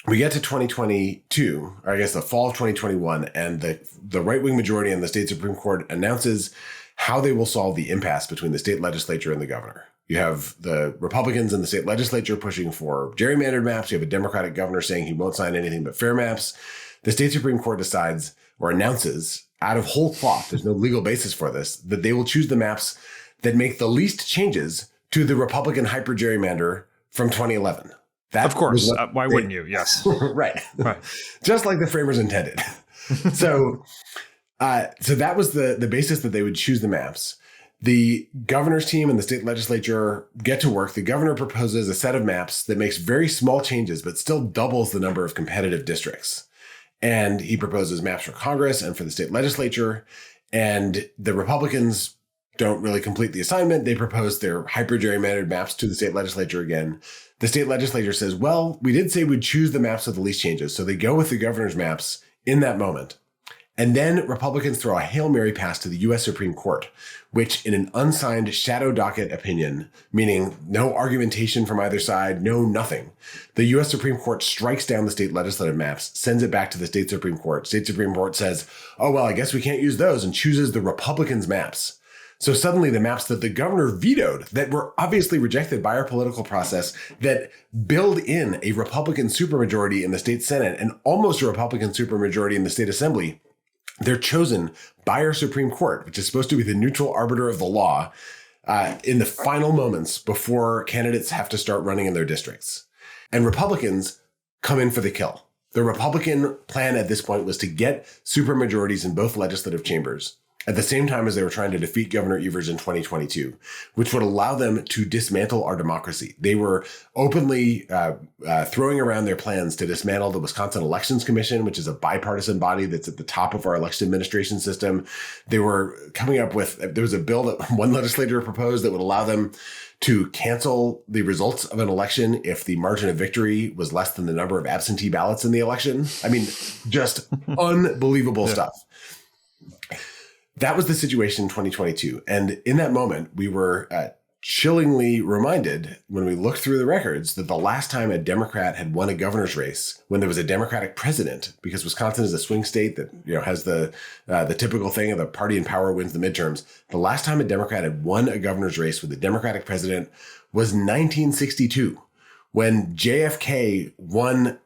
we get to 2022, or I guess the fall of 2021, and the right-wing majority in the state Supreme Court announces how they will solve the impasse between the state legislature and the governor. You have the Republicans in the state legislature pushing for gerrymandered maps. You have a Democratic governor saying he won't sign anything but fair maps. The state Supreme Court decides or announces out of whole cloth, there's no legal basis for this, that they will choose the maps that make the least changes to the Republican hyper-gerrymander from 2011. Of course. Why wouldn't you? Yes. Right. Just like the framers intended. So that was the basis that they would choose the maps. The governor's team and the state legislature get to work. The governor proposes a set of maps that makes very small changes, but still doubles the number of competitive districts. And he proposes maps for Congress and for the state legislature. And the Republicans don't really complete the assignment. They propose their hyper gerrymandered maps to the state legislature again. The state legislature says, well, we did say we'd choose the maps with the least changes. So they go with the governor's maps in that moment. And then Republicans throw a Hail Mary pass to the U.S. Supreme Court, which in an unsigned shadow docket opinion, meaning no argumentation from either side, no nothing, the U.S. Supreme Court strikes down the state legislative maps, sends it back to the state Supreme Court. State Supreme Court says, oh, well, I guess we can't use those, and chooses the Republicans' maps. So suddenly the maps that the governor vetoed, that were obviously rejected by our political process, that build in a Republican supermajority in the state Senate and almost a Republican supermajority in the state Assembly, they're chosen by our Supreme Court, which is supposed to be the neutral arbiter of the law, in the final moments before candidates have to start running in their districts. And Republicans come in for the kill. The Republican plan at this point was to get supermajorities in both legislative chambers at the same time as they were trying to defeat Governor Evers in 2022, which would allow them to dismantle our democracy. They were openly throwing around their plans to dismantle the Wisconsin Elections Commission, which is a bipartisan body that's at the top of our election administration system. They were coming up with, there was a bill that one legislator proposed that would allow them to cancel the results of an election if the margin of victory was less than the number of absentee ballots in the election. I mean, just unbelievable stuff. That was the situation in 2022. And in that moment, we were chillingly reminded when we looked through the records that the last time a Democrat had won a governor's race, when there was a Democratic president, because Wisconsin is a swing state that has the typical thing of the party in power wins the midterms. The last time a Democrat had won a governor's race with a Democratic president was 1962. When JFK won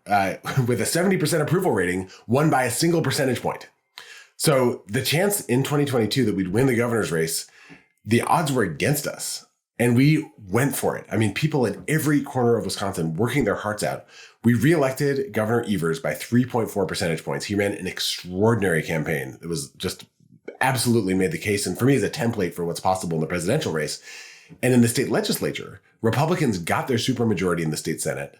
with a 70% approval rating, won by a single percentage point. So the chance in 2022 that we'd win the governor's race, the odds were against us. And we went for it. I mean, people in every corner of Wisconsin working their hearts out. We reelected Governor Evers by 3.4 percentage points. He ran an extraordinary campaign. It was just absolutely made the case. And for me, as a template for what's possible in the presidential race. And in the state legislature, Republicans got their supermajority in the state Senate.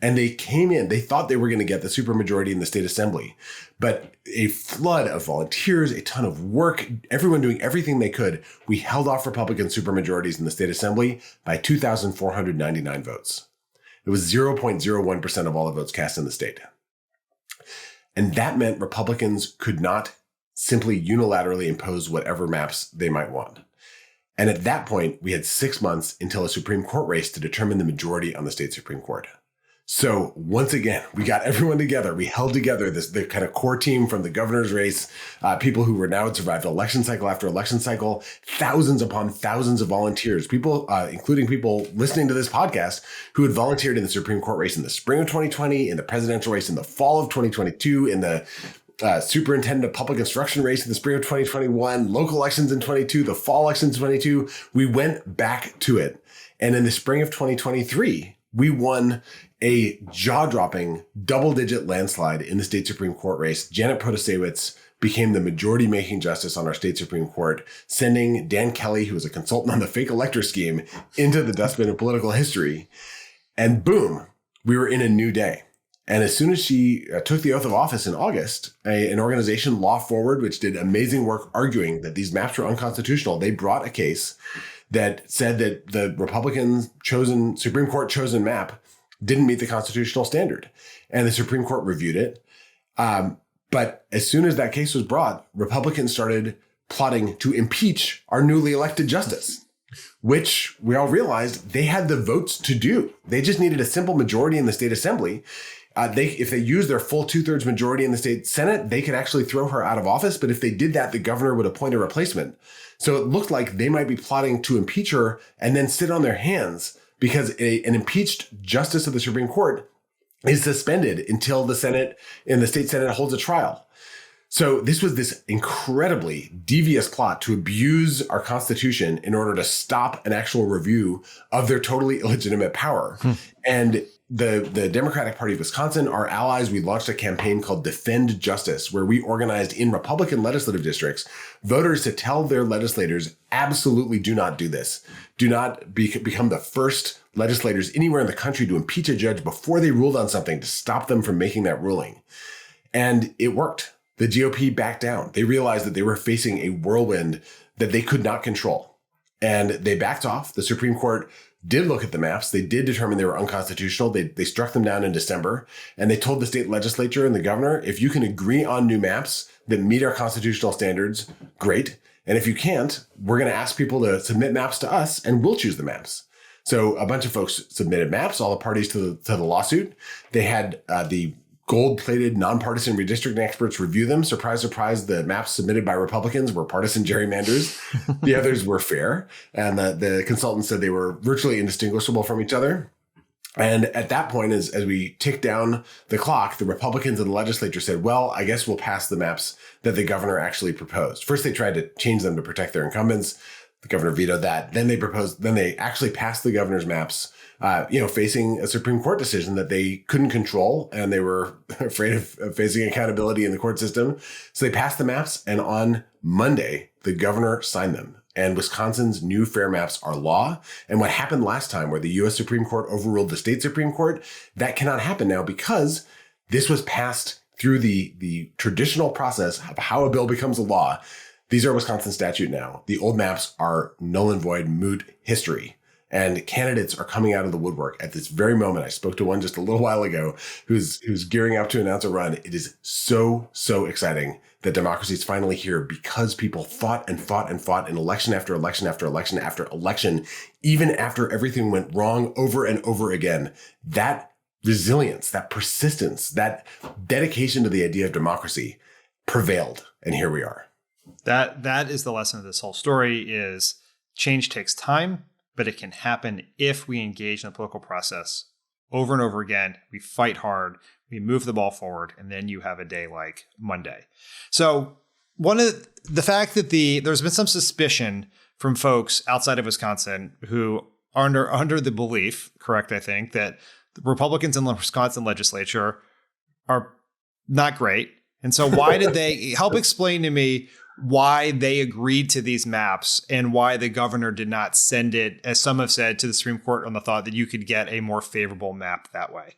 And they came in, they thought they were going to get the supermajority in the state assembly, but a flood of volunteers, a ton of work, everyone doing everything they could. We held off Republican supermajorities in the state assembly by 2,499 votes. It was 0.01% of all the votes cast in the state. And that meant Republicans could not simply unilaterally impose whatever maps they might want. And at that point, we had 6 months until a Supreme Court race to determine the majority on the state Supreme Court. So once again, we got everyone together. We held together the kind of core team from the governor's race, people who were now had survived election cycle after election cycle, thousands upon thousands of volunteers, people, including people listening to this podcast who had volunteered in the Supreme Court race in the spring of 2020, in the presidential race in the fall of 2022, in the superintendent of public instruction race in the spring of 2021, local elections in 22, the fall elections in 22. We went back to it. And in the spring of 2023, we won a jaw-dropping double-digit landslide in the state Supreme Court race. Janet Protasiewicz became the majority-making justice on our state Supreme Court, sending Dan Kelly, who was a consultant on the fake elector scheme, into the dustbin of political history. And boom, we were in a new day. And as soon as she took the oath of office in August, an organization, Law Forward, which did amazing work arguing that these maps were unconstitutional, they brought a case that said that the Republican chosen Supreme Court chosen map didn't meet the constitutional standard. And the Supreme Court reviewed it. But as soon as that case was brought, Republicans started plotting to impeach our newly elected justice, which we all realized they had the votes to do. They just needed a simple majority in the state assembly. If they used their full 2/3 majority in the state Senate, they could actually throw her out of office. But if they did that, the governor would appoint a replacement. So it looked like they might be plotting to impeach her and then sit on their hands because an impeached justice of the Supreme Court is suspended until the Senate and the state Senate holds a trial. So this was this incredibly devious plot to abuse our Constitution in order to stop an actual review of their totally illegitimate power. And the Democratic Party of Wisconsin, our allies, we launched a campaign called Defend Justice, where we organized in Republican legislative districts voters to tell their legislators, absolutely do not do this. Do not become the first legislators anywhere in the country to impeach a judge before they ruled on something, to stop them from making that ruling. And it worked. The GOP backed down. They realized that they were facing a whirlwind that they could not control. And they backed off. The Supreme Court did look at the maps. They did determine they were unconstitutional. They struck them down in December. And they told the state legislature and the governor, if you can agree on new maps that meet our constitutional standards, great. And if you can't, we're going to ask people to submit maps to us and we'll choose the maps. So a bunch of folks submitted maps, all the parties to the lawsuit. They had the gold-plated nonpartisan redistricting experts review them. Surprise, surprise, the maps submitted by Republicans were partisan gerrymanders. The others were fair. And the consultants said they were virtually indistinguishable from each other. And at that point, as we tick down the clock, the Republicans in the legislature said, well, I guess we'll pass the maps that the governor actually proposed. First, they tried to change them to protect their incumbents. The governor vetoed that. Then they actually passed the governor's maps, facing a Supreme Court decision that they couldn't control, and they were afraid of facing accountability in the court system. So they passed the maps, and on Monday, the governor signed them. And Wisconsin's new fair maps are law. And what happened last time, where the U.S. Supreme Court overruled the state Supreme Court, that cannot happen now because this was passed through the traditional process of how a bill becomes a law. These are Wisconsin statute now. The old maps are null and void, moot history. And candidates are coming out of the woodwork at this very moment. I spoke to one just a little while ago who's gearing up to announce a run. It is so exciting that democracy is finally here because people fought and fought and fought in election after election after election after election, even after everything went wrong over and over again. That resilience, that persistence, that dedication to the idea of democracy prevailed. And here we are. That is the lesson of this whole story is change takes time, but it can happen if we engage in the political process over and over again. We fight hard, we move the ball forward, and then you have a day like Monday. So one of the fact that there's been some suspicion from folks outside of Wisconsin who are under the belief, correct, I think, that the Republicans in the Wisconsin legislature are not great. And so why did they help explain to me why they agreed to these maps and why the governor did not send it, as some have said, to the Supreme Court on the thought that you could get a more favorable map that way?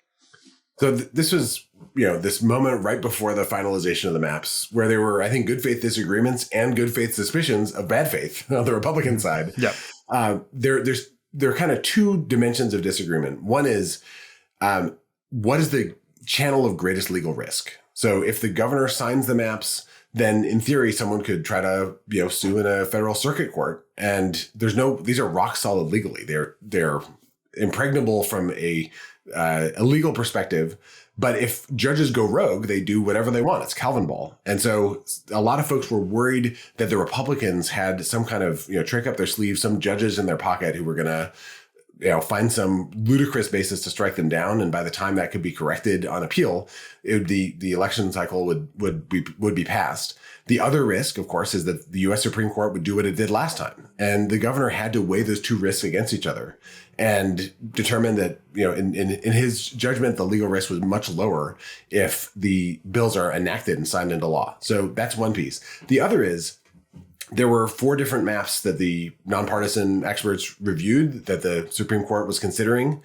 So this was, this moment right before the finalization of the maps where there were, I think, good faith disagreements and good faith suspicions of bad faith on the Republican side. Yep. There are kind of two dimensions of disagreement. One is, what is the channel of greatest legal risk? So if the governor signs the maps, then in theory, someone could try to, sue in a federal circuit court. And these are rock solid legally. They're impregnable from a legal perspective. But if judges go rogue, they do whatever they want. It's Calvin ball. And so a lot of folks were worried that the Republicans had some kind of, trick up their sleeve, some judges in their pocket who were going to, find some ludicrous basis to strike them down. And by the time that could be corrected on appeal, the election cycle would be passed. The other risk, of course, is that the U.S. Supreme Court would do what it did last time. And the governor had to weigh those two risks against each other and determine that, in his judgment, the legal risk was much lower if the bills are enacted and signed into law. So that's one piece. The other is, there were 4 different maps that the nonpartisan experts reviewed that the Supreme Court was considering.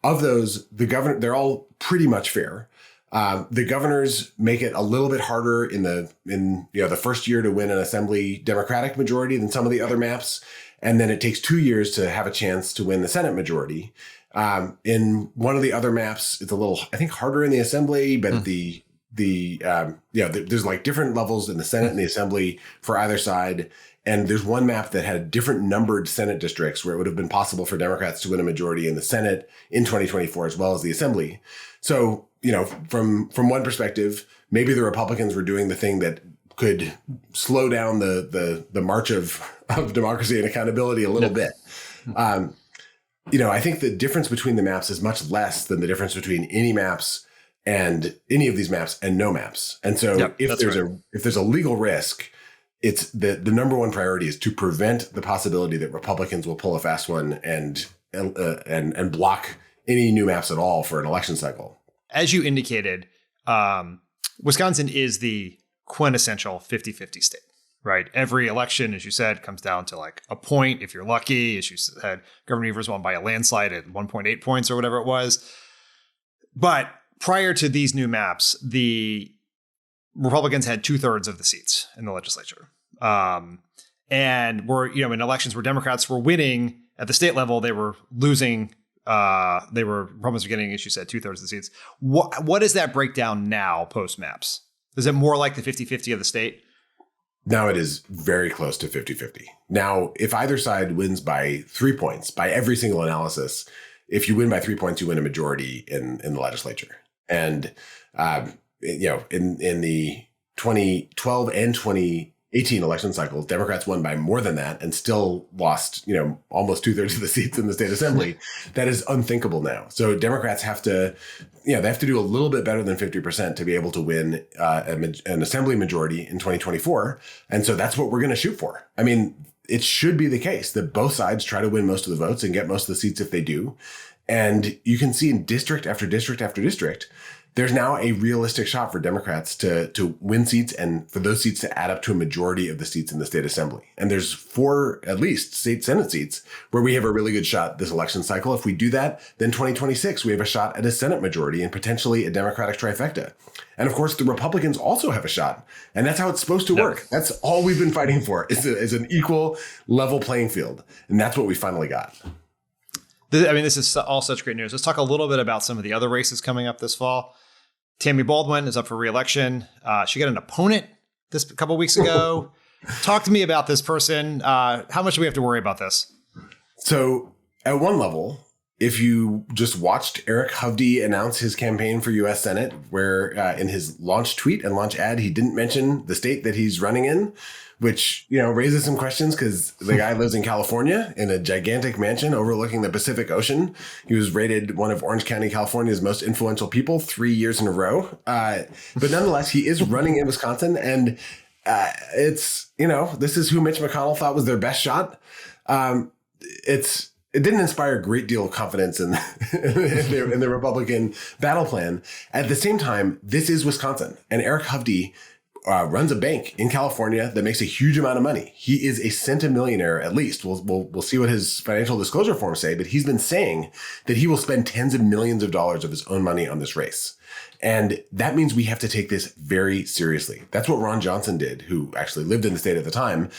Of those, they're all pretty much fair. The governors make it a little bit harder in the first year to win an assembly Democratic majority than some of the other maps. And then it takes 2 years to have a chance to win the Senate majority. In one of the other maps, it's a little, I think, harder in the assembly, but there's like different levels in the Senate and the Assembly for either side. And there's one map that had different numbered Senate districts where it would have been possible for Democrats to win a majority in the Senate in 2024, as well as the Assembly. So, from one perspective, maybe the Republicans were doing the thing that could slow down the march of democracy and accountability a little bit. I think the difference between the maps is much less than the difference between any of these maps and no maps. And so if there's a legal risk, it's the number one priority is to prevent the possibility that Republicans will pull a fast one and block any new maps at all for an election cycle. As you indicated, Wisconsin is the quintessential 50-50 state, right? Every election, as you said, comes down to like a point if you're lucky. As you said, Governor Evers won by a landslide at 1.8 points or whatever it was. But prior to these new maps, the Republicans had 2/3 of the seats in the legislature. And were, in elections where Democrats were winning at the state level, they were losing. Republicans were getting, as you said, 2/3 of the seats. What does that break down now post maps? Is it more like the 50-50 of the state? Now it is very close to 50-50. Now, if either side wins by 3 points, by every single analysis, if you win by 3 points, you win a majority in the legislature. And, in the 2012 and 2018 election cycles, Democrats won by more than that and still lost, almost 2/3 of the seats in the state assembly. That is unthinkable now. So Democrats have to, they have to do a little bit better than 50% to be able to win an assembly majority in 2024. And so that's what we're going to shoot for. I mean, it should be the case that both sides try to win most of the votes and get most of the seats if they do. And you can see in district after district after district, there's now a realistic shot for Democrats to win seats and for those seats to add up to a majority of the seats in the state assembly. And there's 4, at least, state Senate seats where we have a really good shot this election cycle. If we do that, then 2026, we have a shot at a Senate majority and potentially a Democratic trifecta. And of course, the Republicans also have a shot. And that's how it's supposed to work. That's all we've been fighting for is an equal level playing field. And that's what we finally got. This is all such great news. Let's talk a little bit about some of the other races coming up this fall. Tammy Baldwin is up for re-election. She got an opponent a couple weeks ago. Talk to me about this person. How much do we have to worry about this? So at one level, if you just watched Eric Hovde announce his campaign for U.S. Senate, where in his launch tweet and launch ad, he didn't mention the state that he's running in, which, raises some questions because the guy lives in California in a gigantic mansion overlooking the Pacific Ocean. He was rated one of Orange County, California's most influential people 3 years in a row. But nonetheless, he is running in Wisconsin. And It's, this is who Mitch McConnell thought was their best shot. It didn't inspire a great deal of confidence in the Republican battle plan. At the same time, this is Wisconsin, and Eric Hovde runs a bank in California that makes a huge amount of money. He is a centimillionaire, at least. We'll see what his financial disclosure forms say, but he's been saying that he will spend tens of millions of dollars of his own money on this race. And that means we have to take this very seriously. That's what Ron Johnson did, who actually lived in the state at the time.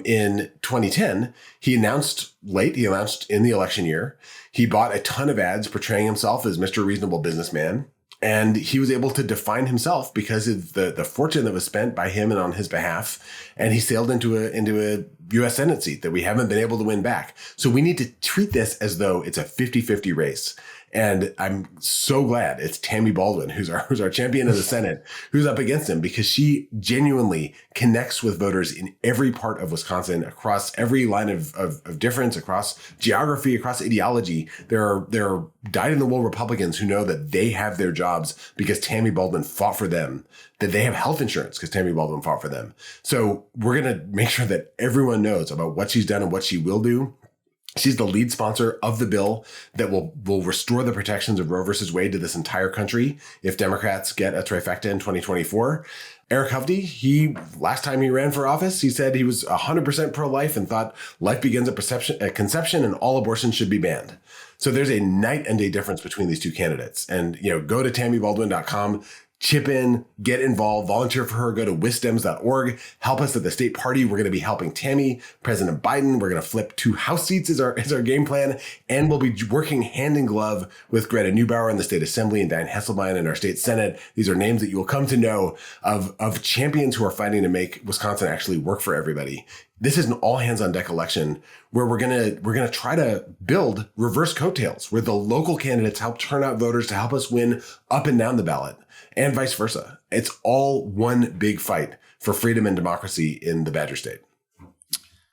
In 2010, he announced in the election year, he bought a ton of ads portraying himself as Mr. Reasonable Businessman. And he was able to define himself because of the fortune that was spent by him and on his behalf. And he sailed into a U.S. Senate seat that we haven't been able to win back. So we need to treat this as though it's a 50-50 race. And I'm so glad it's Tammy Baldwin, who's our champion of the Senate, who's up against him, because she genuinely connects with voters in every part of Wisconsin, across every line of difference, across geography, across ideology. There are dyed-in-the-wool Republicans who know that they have their jobs because Tammy Baldwin fought for them, that they have health insurance because Tammy Baldwin fought for them. So we're going to make sure that everyone knows about what she's done and what she will do. She's the lead sponsor of the bill that will restore the protections of Roe versus Wade to this entire country if Democrats get a trifecta in 2024. Eric Hovde, last time he ran for office, he said he was 100% pro-life and thought life begins at conception and all abortions should be banned. So there's a night and day difference between these two candidates. And, go to TammyBaldwin.com. Chip in, get involved, volunteer for her, go to wisdems.org, help us at the state party. We're going to be helping Tammy, President Biden. We're going to flip 2 House seats is our game plan. And we'll be working hand in glove with Greta Neubauer in the state assembly and Dianne Hesselbein in our state Senate. These are names that you will come to know of champions who are fighting to make Wisconsin actually work for everybody. This is an all hands on deck election where we're going to try to build reverse coattails where the local candidates help turn out voters to help us win up and down the ballot. And vice versa. It's all one big fight for freedom and democracy in the Badger State.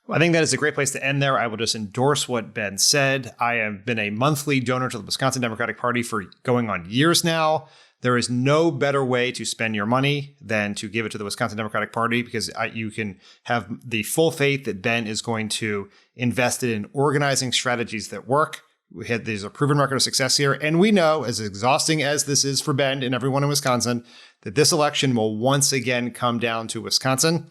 Well, I think that is a great place to end there. I will just endorse what Ben said. I have been a monthly donor to the Wisconsin Democratic Party for going on years now. There is no better way to spend your money than to give it to the Wisconsin Democratic Party, because you can have the full faith that Ben is going to invest it in organizing strategies that work. There's a proven record of success here. And we know, as exhausting as this is for Ben and everyone in Wisconsin, that this election will once again come down to Wisconsin.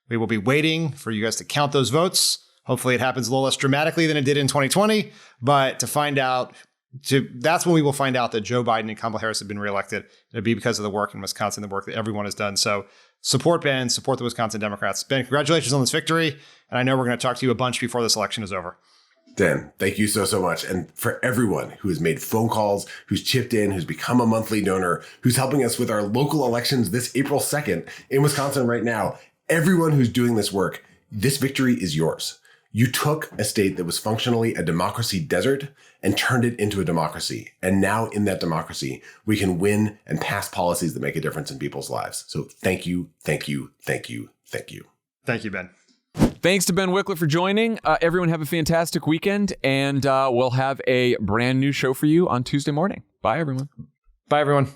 We will be waiting for you guys to count those votes. Hopefully it happens a little less dramatically than it did in 2020. But that's when we will find out that Joe Biden and Kamala Harris have been reelected. It'll be because of the work in Wisconsin, the work that everyone has done. So support Ben, support the Wisconsin Democrats. Ben, congratulations on this victory. And I know we're going to talk to you a bunch before this election is over. Dan, thank you so much. And for everyone who has made phone calls, who's chipped in, who's become a monthly donor, who's helping us with our local elections this April 2nd in Wisconsin right now, everyone who's doing this work, this victory is yours. You took a state that was functionally a democracy desert and turned it into a democracy. And now in that democracy, we can win and pass policies that make a difference in people's lives. So thank you, thank you, thank you, thank you. Thank you, Ben. Thanks to Ben Wikler for joining. Everyone have a fantastic weekend, and we'll have a brand new show for you on Tuesday morning. Bye, everyone. Bye, everyone.